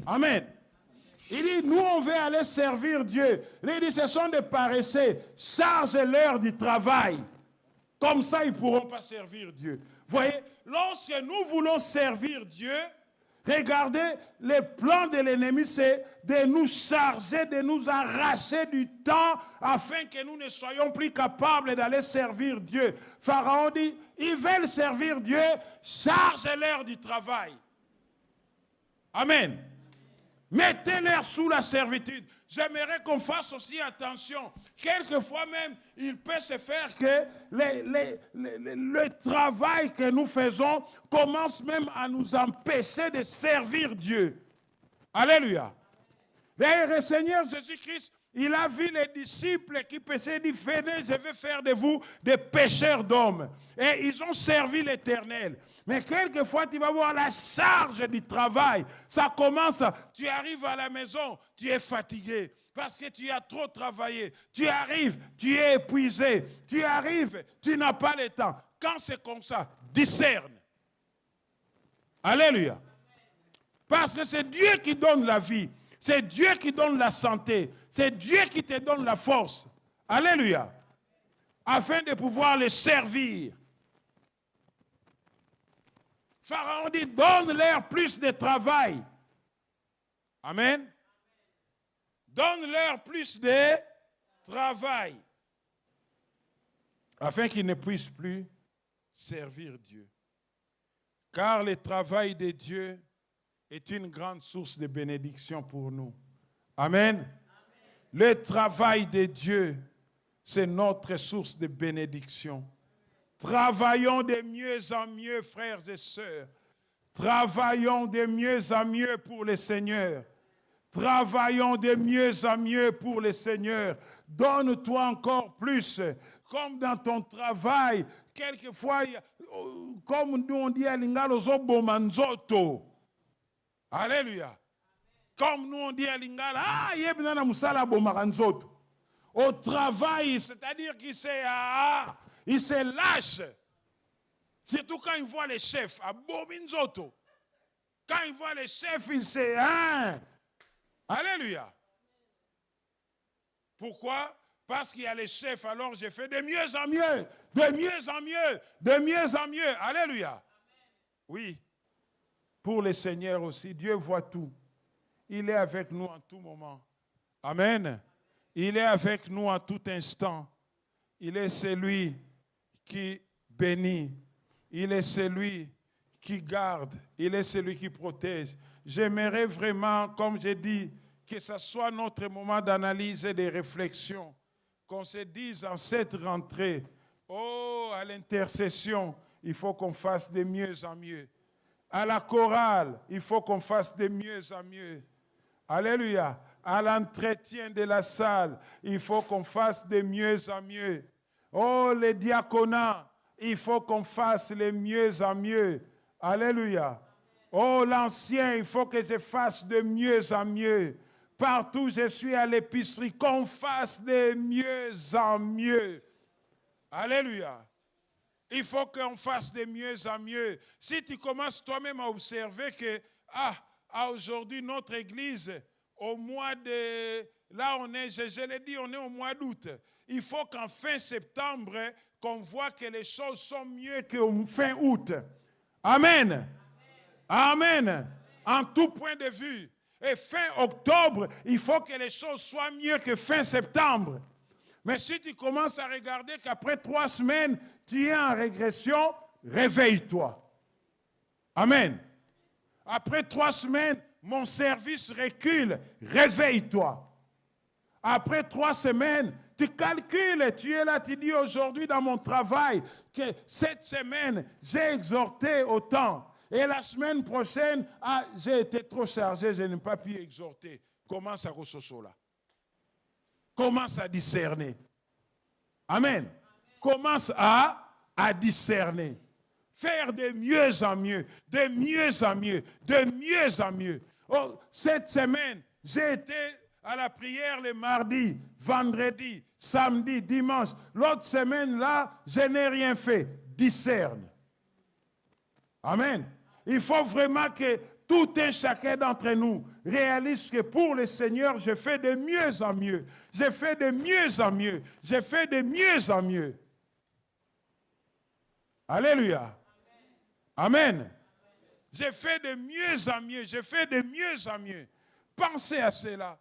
Amen. Il dit, nous on veut aller servir Dieu. Il dit, ce sont des paresseux. Charge-leur du travail. Comme ça, ils ne pourront pas servir Dieu. Voyez, lorsque nous voulons servir Dieu, regardez, le plan de l'ennemi, c'est de nous charger, de nous arracher du temps afin que nous ne soyons plus capables d'aller servir Dieu. Pharaon dit, ils veulent servir Dieu, chargez-leur du travail. Amen. Mettez-les sous la servitude. J'aimerais qu'on fasse aussi attention. Quelquefois même, il peut se faire que le travail que nous faisons commence même à nous empêcher de servir Dieu. Alléluia. D'ailleurs, le Seigneur Jésus-Christ, il a vu les disciples qui péchaient, il dit, venez, je vais faire de vous des pêcheurs d'hommes. Et ils ont servi l'Éternel. Mais quelquefois, tu vas voir la charge du travail. Ça commence, tu arrives à la maison, tu es fatigué parce que tu as trop travaillé. Tu arrives, tu es épuisé. Tu arrives, tu n'as pas le temps. Quand c'est comme ça, discerne. Alléluia. Parce que c'est Dieu qui donne la vie. C'est Dieu qui donne la santé. C'est Dieu qui te donne la force. Alléluia. Afin de pouvoir les servir. Pharaon dit, donne-leur plus de travail. Amen. Donne-leur plus de travail. Afin qu'ils ne puissent plus servir Dieu. Car le travail de Dieu est une grande source de bénédiction pour nous. Amen. Le travail de Dieu, c'est notre source de bénédiction. Travaillons de mieux en mieux, frères et sœurs. Travaillons de mieux en mieux pour le Seigneur. Travaillons de mieux en mieux pour le Seigneur. Donne-toi encore plus. Comme dans ton travail, quelquefois, comme nous on dit à Lingalo Zobomanzoto. Alléluia. Comme nous on dit à Lingala, yebna musala bomaranzoto. Au travail, c'est-à-dire qu'il se lâche. Surtout quand il voit les chefs, à Bominzoto. Quand il voit les chefs, il se... Alléluia. Pourquoi? Parce qu'il y a les chefs, alors j'ai fait de mieux en mieux, de mieux en mieux, de mieux en mieux. Alléluia. Oui. Pour le Seigneur aussi, Dieu voit tout. Il est avec nous en tout moment. Amen. Il est avec nous en tout instant. Il est celui qui bénit. Il est celui qui garde. Il est celui qui protège. J'aimerais vraiment, comme j'ai dit, que ce soit notre moment d'analyse et de réflexion. Qu'on se dise en cette rentrée, oh, à l'intercession, il faut qu'on fasse de mieux en mieux. À la chorale, il faut qu'on fasse de mieux en mieux. Alléluia. À l'entretien de la salle, il faut qu'on fasse de mieux en mieux. Oh, les diaconats, il faut qu'on fasse de mieux en mieux. Alléluia. Oh, l'ancien, il faut que je fasse de mieux en mieux. Partout où je suis à l'épicerie, qu'on fasse de mieux en mieux. Alléluia. Il faut qu'on fasse de mieux en mieux. Si tu commences toi-même à observer que, aujourd'hui, notre église, au mois de... Là, on est, je l'ai dit, on est au mois d'août. Il faut qu'en fin septembre, qu'on voit que les choses sont mieux qu'au fin août. Amen. Amen. En tout point de vue. Et fin octobre, il faut que les choses soient mieux que fin septembre. Mais si tu commences à regarder qu'après 3 semaines, tu es en régression, réveille-toi. Amen. Après 3 semaines, mon service recule, réveille-toi. Après 3 semaines, tu calcules, tu es là, tu dis aujourd'hui dans mon travail que cette semaine, j'ai exhorté autant. Et la semaine prochaine, j'ai été trop chargé, je n'ai pas pu exhorter. Commence à ressourcer là. Commence à discerner. Amen. Commence à discerner. Faire de mieux en mieux, de mieux en mieux, de mieux en mieux. Oh, cette semaine, j'ai été à la prière le mardi, vendredi, samedi, dimanche. L'autre semaine, là, je n'ai rien fait. Discerne. Amen. Il faut vraiment que tout un chacun d'entre nous réalise que pour le Seigneur, je fais de mieux en mieux. Je fais de mieux en mieux. Je fais de mieux en mieux. Alléluia. Amen. Je fais de mieux en mieux. Je fais de mieux en mieux. Pensez à cela.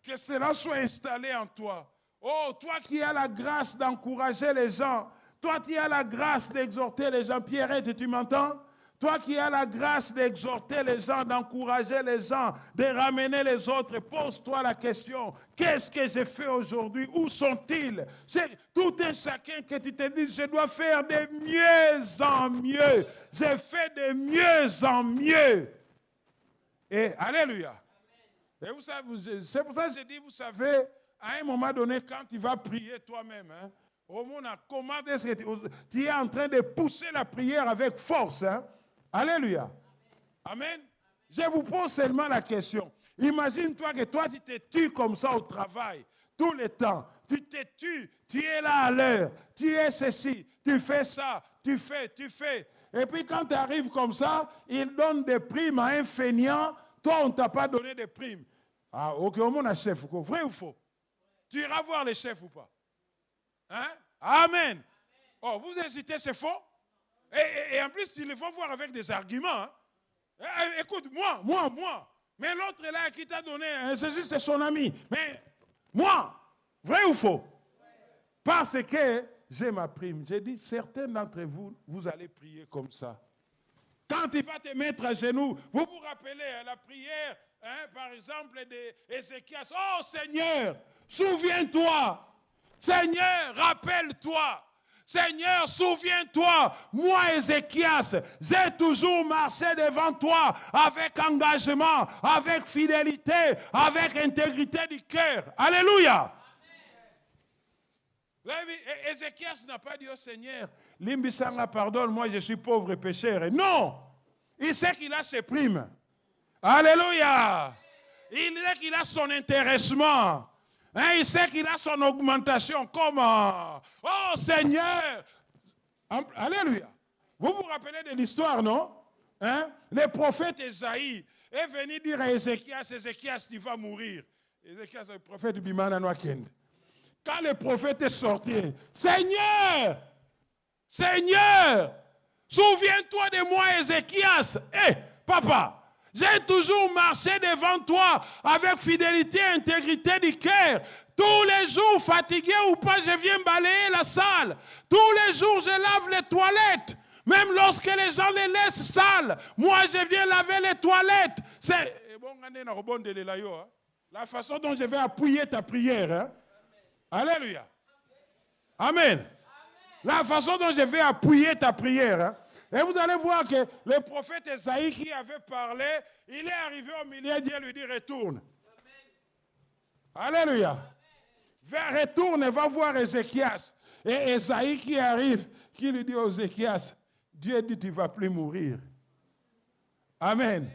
Que cela soit installé en toi. Oh, toi qui as la grâce d'encourager les gens. Toi qui as la grâce d'exhorter les gens. Pierrette, tu m'entends? Toi qui as la grâce d'exhorter les gens, d'encourager les gens, de ramener les autres, pose-toi la question, qu'est-ce que j'ai fait aujourd'hui? Où sont-ils? C'est tout un chacun que tu te dis, je dois faire de mieux en mieux. Je fais de mieux en mieux. Et alléluia. Et vous savez, c'est pour ça que je dis, vous savez, à un moment donné, quand tu vas prier toi-même, au monde, comment est-ce que tu es en train de pousser la prière avec force, hein? Alléluia. Amen. Je vous pose seulement la question. Imagine-toi que toi, tu te tues comme ça au travail, tout le temps. Tu te tues, tu es là à l'heure, tu es ceci, tu fais ça, tu fais. Et puis quand tu arrives comme ça, ils donnent des primes à un feignant. Toi, on ne t'a pas donné de primes. Ah, ok, au monde a chef. Vrai ou faux? Tu iras voir les chefs ou pas? Hein? Amen. Oh, vous hésitez, c'est faux? Et en plus, il faut voir avec des arguments. Hein. Écoute, moi. Mais l'autre là qui t'a donné, c'est juste son ami. Mais moi, vrai ou faux? Parce que j'ai ma prime. J'ai dit, certains d'entre vous, vous allez prier comme ça. Quand il va te mettre à genoux, vous vous rappelez la prière, par exemple, d'Ézéchias. Oh Seigneur, souviens-toi. Seigneur, rappelle-toi. Seigneur, souviens-toi, moi, Ézéchias, j'ai toujours marché devant toi avec engagement, avec fidélité, avec intégrité du cœur. Alléluia. Ézéchias n'a pas dit au Seigneur, Limbisanga, pardonne, moi je suis pauvre et pécheur. Et non, il sait qu'il a ses primes. Alléluia. Il sait qu'il a son intéressement. Il sait qu'il a son augmentation. Comment? Oh Seigneur! Alléluia! Vous vous rappelez de l'histoire, non? Le prophète Esaïe est venu dire à Ézéchias, Ézéchias, tu vas mourir. Ézéchias, le prophète Bimana Noakend. Quand le prophète est sorti, Seigneur! Seigneur! Souviens-toi de moi, Ézéchias! Papa! J'ai toujours marché devant toi avec fidélité et intégrité du cœur. Tous les jours, fatigué ou pas, je viens balayer la salle. Tous les jours, je lave les toilettes. Même lorsque les gens les laissent sales, moi, je viens laver les toilettes. C'est la façon dont je vais appuyer ta prière. Hein? Alléluia. Amen. La façon dont je vais appuyer ta prière. Hein? Et vous allez voir que le prophète Esaïe qui avait parlé, il est arrivé au milieu, Dieu lui dit retourne. Amen. Alléluia. Retourne et va voir Ézéchias. Et Esaïe qui arrive, qui lui dit aux Ézéchias, Dieu dit tu ne vas plus mourir. Amen. Amen.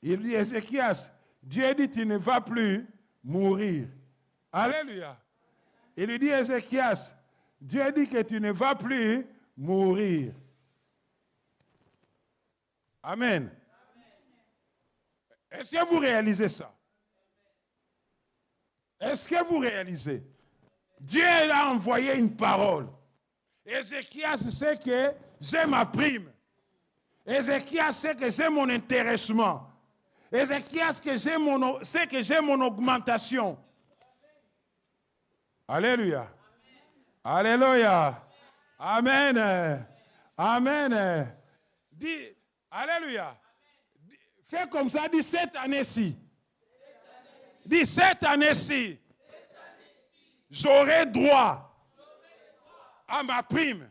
Il dit Ézéchias, Dieu dit tu ne vas plus mourir. Alléluia. Il lui dit Ézéchias, Dieu dit que tu ne vas plus mourir. Amen. Est-ce que vous réalisez ça? Est-ce que vous réalisez? Dieu a envoyé une parole. Ézéchias sait que j'ai ma prime. Ézéchias sait que j'ai mon intéressement. Ézéchias sait que j'ai mon augmentation. Alléluia. Alléluia. Amen. Amen. Dis, alléluia. Fais comme ça, dis cette année-ci. Dis cette année-ci. J'aurai droit à ma prime,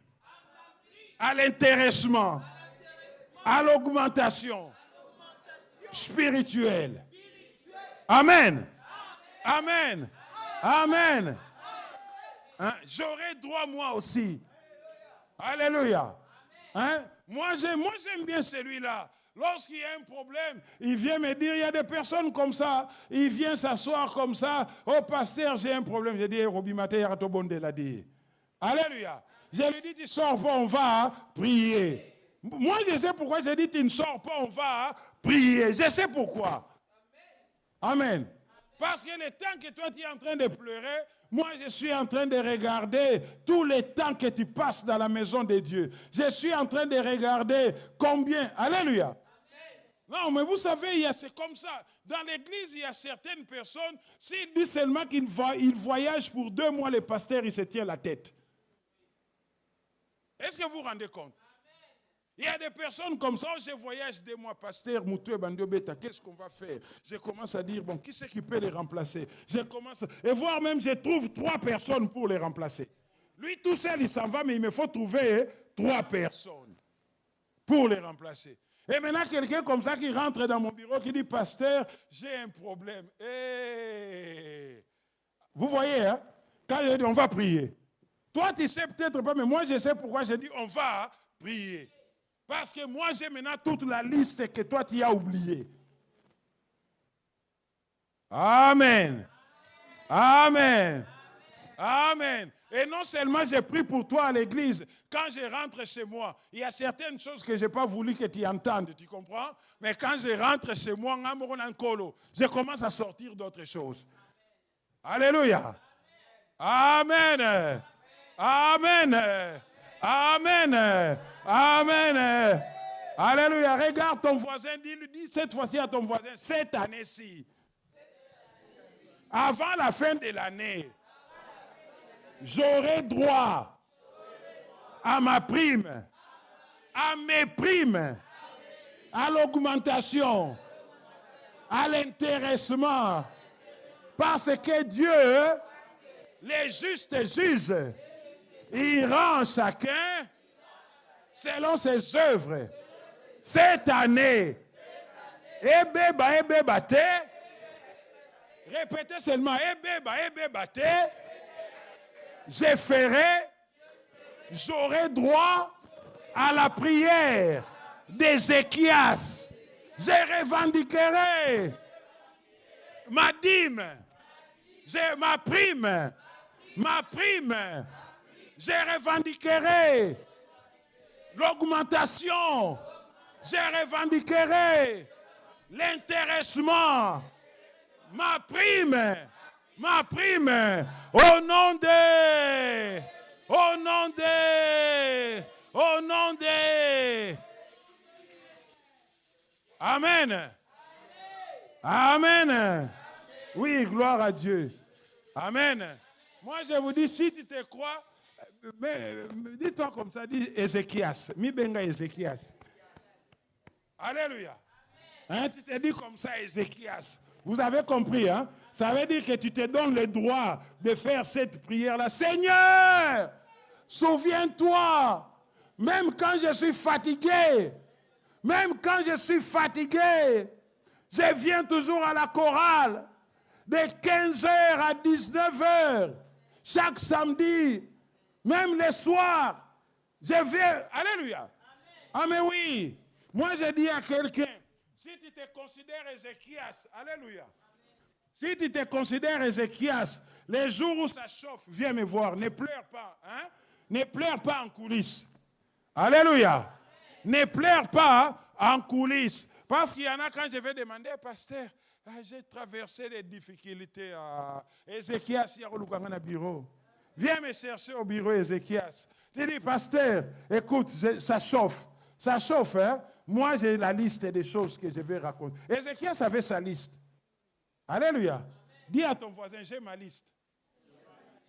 à l'intéressement, à l'augmentation spirituelle. Amen. Amen. Amen. Hein? J'aurai droit moi aussi. Alléluia. Hein? Moi, j'aime bien celui-là. Lorsqu'il y a un problème, il vient me dire, il y a des personnes comme ça, il vient s'asseoir comme ça, oh pasteur, j'ai un problème. Je dis, Robi Maté Yaratobonde l'a dit. Alléluia. Je lui dis, tu sors pas, on va prier. Moi, je sais pourquoi je dis, tu ne sors pas, on va prier. Je sais pourquoi. Amen. Parce que le temps que toi, tu es en train de pleurer, moi, je suis en train de regarder tous les temps que tu passes dans la maison de Dieu. Je suis en train de regarder combien. Alléluia. Amen. Non, mais vous savez, c'est comme ça. Dans l'église, il y a certaines personnes, s'ils disent seulement qu'ils voyagent pour 2 mois, le pasteur, il se tient la tête. Est-ce que vous vous rendez compte? Il y a des personnes comme ça, je voyage 2 mois, pasteur, Moutou et Bandiobeta, qu'est-ce qu'on va faire? Je commence à dire, bon, qui c'est qui peut les remplacer? Et voire même, je trouve 3 personnes pour les remplacer. Lui, tout seul, il s'en va, mais il me faut trouver 3 personnes pour les remplacer. Et maintenant, quelqu'un comme ça qui rentre dans mon bureau, qui dit, pasteur, j'ai un problème. Vous voyez, hein? Quand je dis, on va prier. Toi, tu sais peut-être pas, mais moi, je sais pourquoi je dis, on va prier. Parce que moi, j'ai maintenant toute la liste que toi, tu as oubliée. Amen. Amen. Amen. Et non seulement j'ai prié pour toi à l'église, quand je rentre chez moi, il y a certaines choses que je n'ai pas voulu que tu entendes, tu comprends? Mais quand je rentre chez moi, je commence à sortir d'autres choses. Alléluia. Amen. Amen. Amen. Amen. Alléluia. Regarde ton voisin, dis cette fois-ci à ton voisin, cette année-ci, avant la fin de l'année, j'aurai droit à ma prime, à mes primes, à l'augmentation, à l'intéressement, parce que Dieu, les justes juges, il rend chacun selon ses œuvres. Cette année, ebeba te, répétez seulement, ebeba te, j'aurai droit à la prière d'Ézéchias. Je revendiquerai ma dîme, ma prime. Je revendiquerai l'augmentation. Je revendiquerai l'intéressement. Ma prime. Au nom de. Amen. Amen. Oui, gloire à Dieu. Amen. Moi, je vous dis, si tu te crois, dis-toi comme ça, dis Ézéchias. Mi benga Ézéchias. Alléluia. Hein, tu te dis comme ça, Ézéchias. Vous avez compris, hein? Ça veut dire que tu te donnes le droit de faire cette prière-là. Seigneur, souviens-toi, même quand je suis fatigué, je viens toujours à la chorale de 15h à 19h, chaque samedi, même le soir, je viens. Alléluia. Ah mais oui, moi je dis à quelqu'un, si tu te considères Ézéchias, alléluia, si tu te considères Ézéchias, les jours où ça chauffe, viens me voir, ne pleure pas, hein? Ne pleure pas en coulisses. Alléluia. Ne pleure pas en coulisses. Parce qu'il y en a quand je vais demander, pasteur, j'ai traversé les difficultés à Ézéchias, il y a un bureau. Viens me chercher au bureau, Ézéchias. Je dis, pasteur, écoute, ça chauffe. Ça chauffe, hein? Moi, j'ai la liste des choses que je vais raconter. Ézéchias avait sa liste. Alléluia. Dis à ton voisin, j'ai ma liste.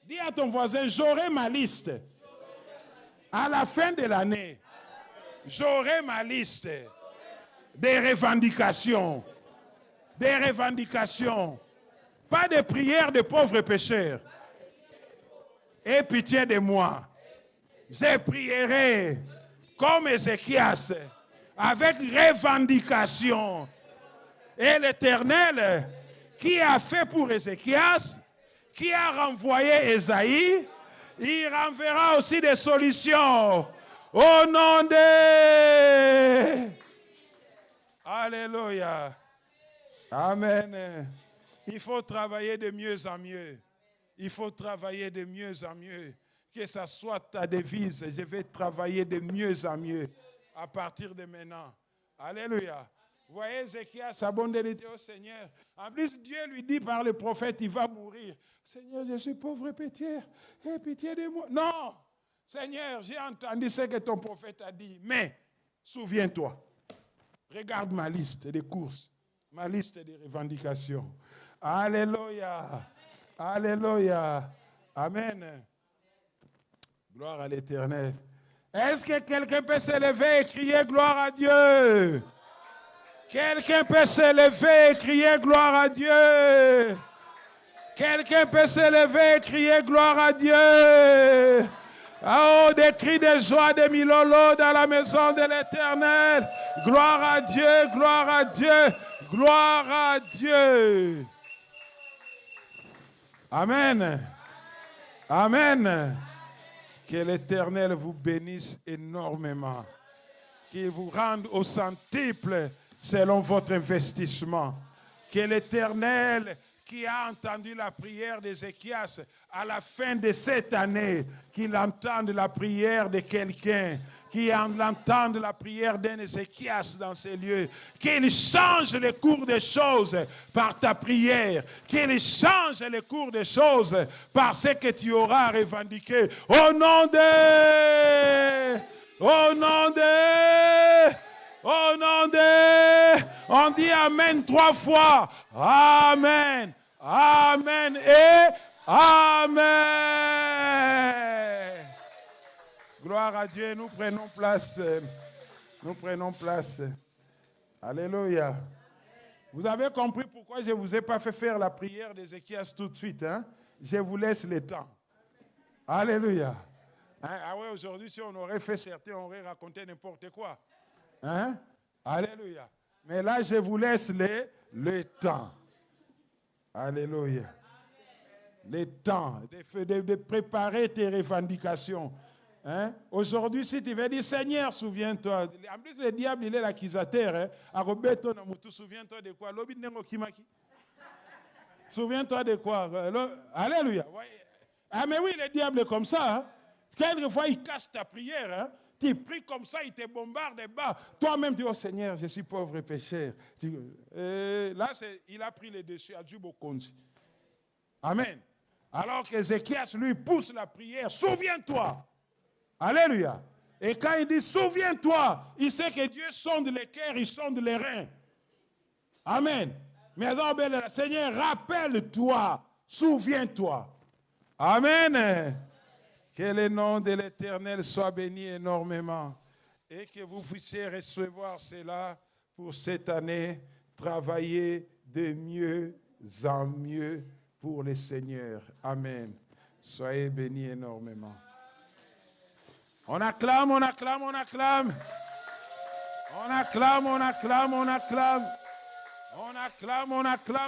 Dis à ton voisin, j'aurai ma liste. À la fin de l'année, j'aurai ma liste des revendications. Des revendications. Pas de prières de pauvres pécheurs. Aie pitié de moi. Je prierai comme Ézéchias, avec revendication. Et l'Éternel, qui a fait pour Ézéchias, qui a renvoyé Ésaïe, il renverra aussi des solutions. Au nom de... Alléluia. Amen. Il faut travailler de mieux en mieux. Il faut travailler de mieux en mieux. Que ça soit ta devise. Je vais travailler de mieux en mieux à partir de maintenant. Alléluia. Vous voyez, Ézéchias s'abandonne au Seigneur. En plus, Dieu lui dit par le prophète, il va mourir. Seigneur, je suis pauvre et pitié. Aie pitié de moi. Non. Seigneur, j'ai entendu ce que ton prophète a dit. Mais, souviens-toi. Regarde ma liste des courses. Ma liste des revendications. Alléluia. Alléluia. Amen. Gloire à l'Éternel. Est-ce que quelqu'un peut se lever et crier gloire à Dieu? Quelqu'un peut se lever et crier gloire à Dieu? Quelqu'un peut se lever et crier gloire à Dieu? Oh, des cris de joie de Milolo dans la maison de l'Éternel. Gloire à Dieu, gloire à Dieu, gloire à Dieu. Amen. Amen. Que l'Éternel vous bénisse énormément. Qu'il vous rende au centuple selon votre investissement. Que l'Éternel qui a entendu la prière d'Ézéchias à la fin de cette année, qu'il entende la prière de quelqu'un, qu'il entende la prière d'un Ézéchias dans ces lieux, qu'il change le cours des choses par ta prière, qu'il change le cours des choses par ce que tu auras revendiqué. Au nom de... On dit Amen 3 fois. Amen. Amen et Amen. Gloire à Dieu. Nous prenons place Nous prenons place. Alléluia. Vous avez compris pourquoi je ne vous ai pas fait faire la prière d'Ézéchias tout de suite. Hein? Je vous laisse le temps. Alléluia. Hein? Ah ouais, aujourd'hui, si on aurait fait certains, on aurait raconté n'importe quoi. Hein? Alléluia. Mais là, je vous laisse le temps. Alléluia. Le temps de préparer tes revendications. Hein? Aujourd'hui, si tu veux dire, Seigneur, souviens-toi. En plus, le diable, il est l'accusateur. Hein? Souviens-toi de quoi? Souviens-toi de quoi? Alléluia. Ah, mais oui, le diable est comme ça. Hein? Quelquefois, il casse ta prière. Hein? Tu pries comme ça, il te bombarde bas. Toi-même, tu dis, oh Seigneur, je suis pauvre et pécheur. Là, il a pris le dessus à Djubokonzi. Amen. Alors qu'Ézéchias, lui, pousse la prière. Souviens-toi. Alléluia. Et quand il dit souviens-toi, il sait que Dieu sonde les cœurs, il sonde les reins. Amen. Mais Seigneur, rappelle-toi, souviens-toi. Amen. Que le nom de l'Éternel soit béni énormément et que vous puissiez recevoir cela pour cette année, travailler de mieux en mieux pour le Seigneur. Amen. Soyez bénis énormément. On acclame, on acclame, on acclame. On acclame, on acclame, on acclame. On acclame, on acclame.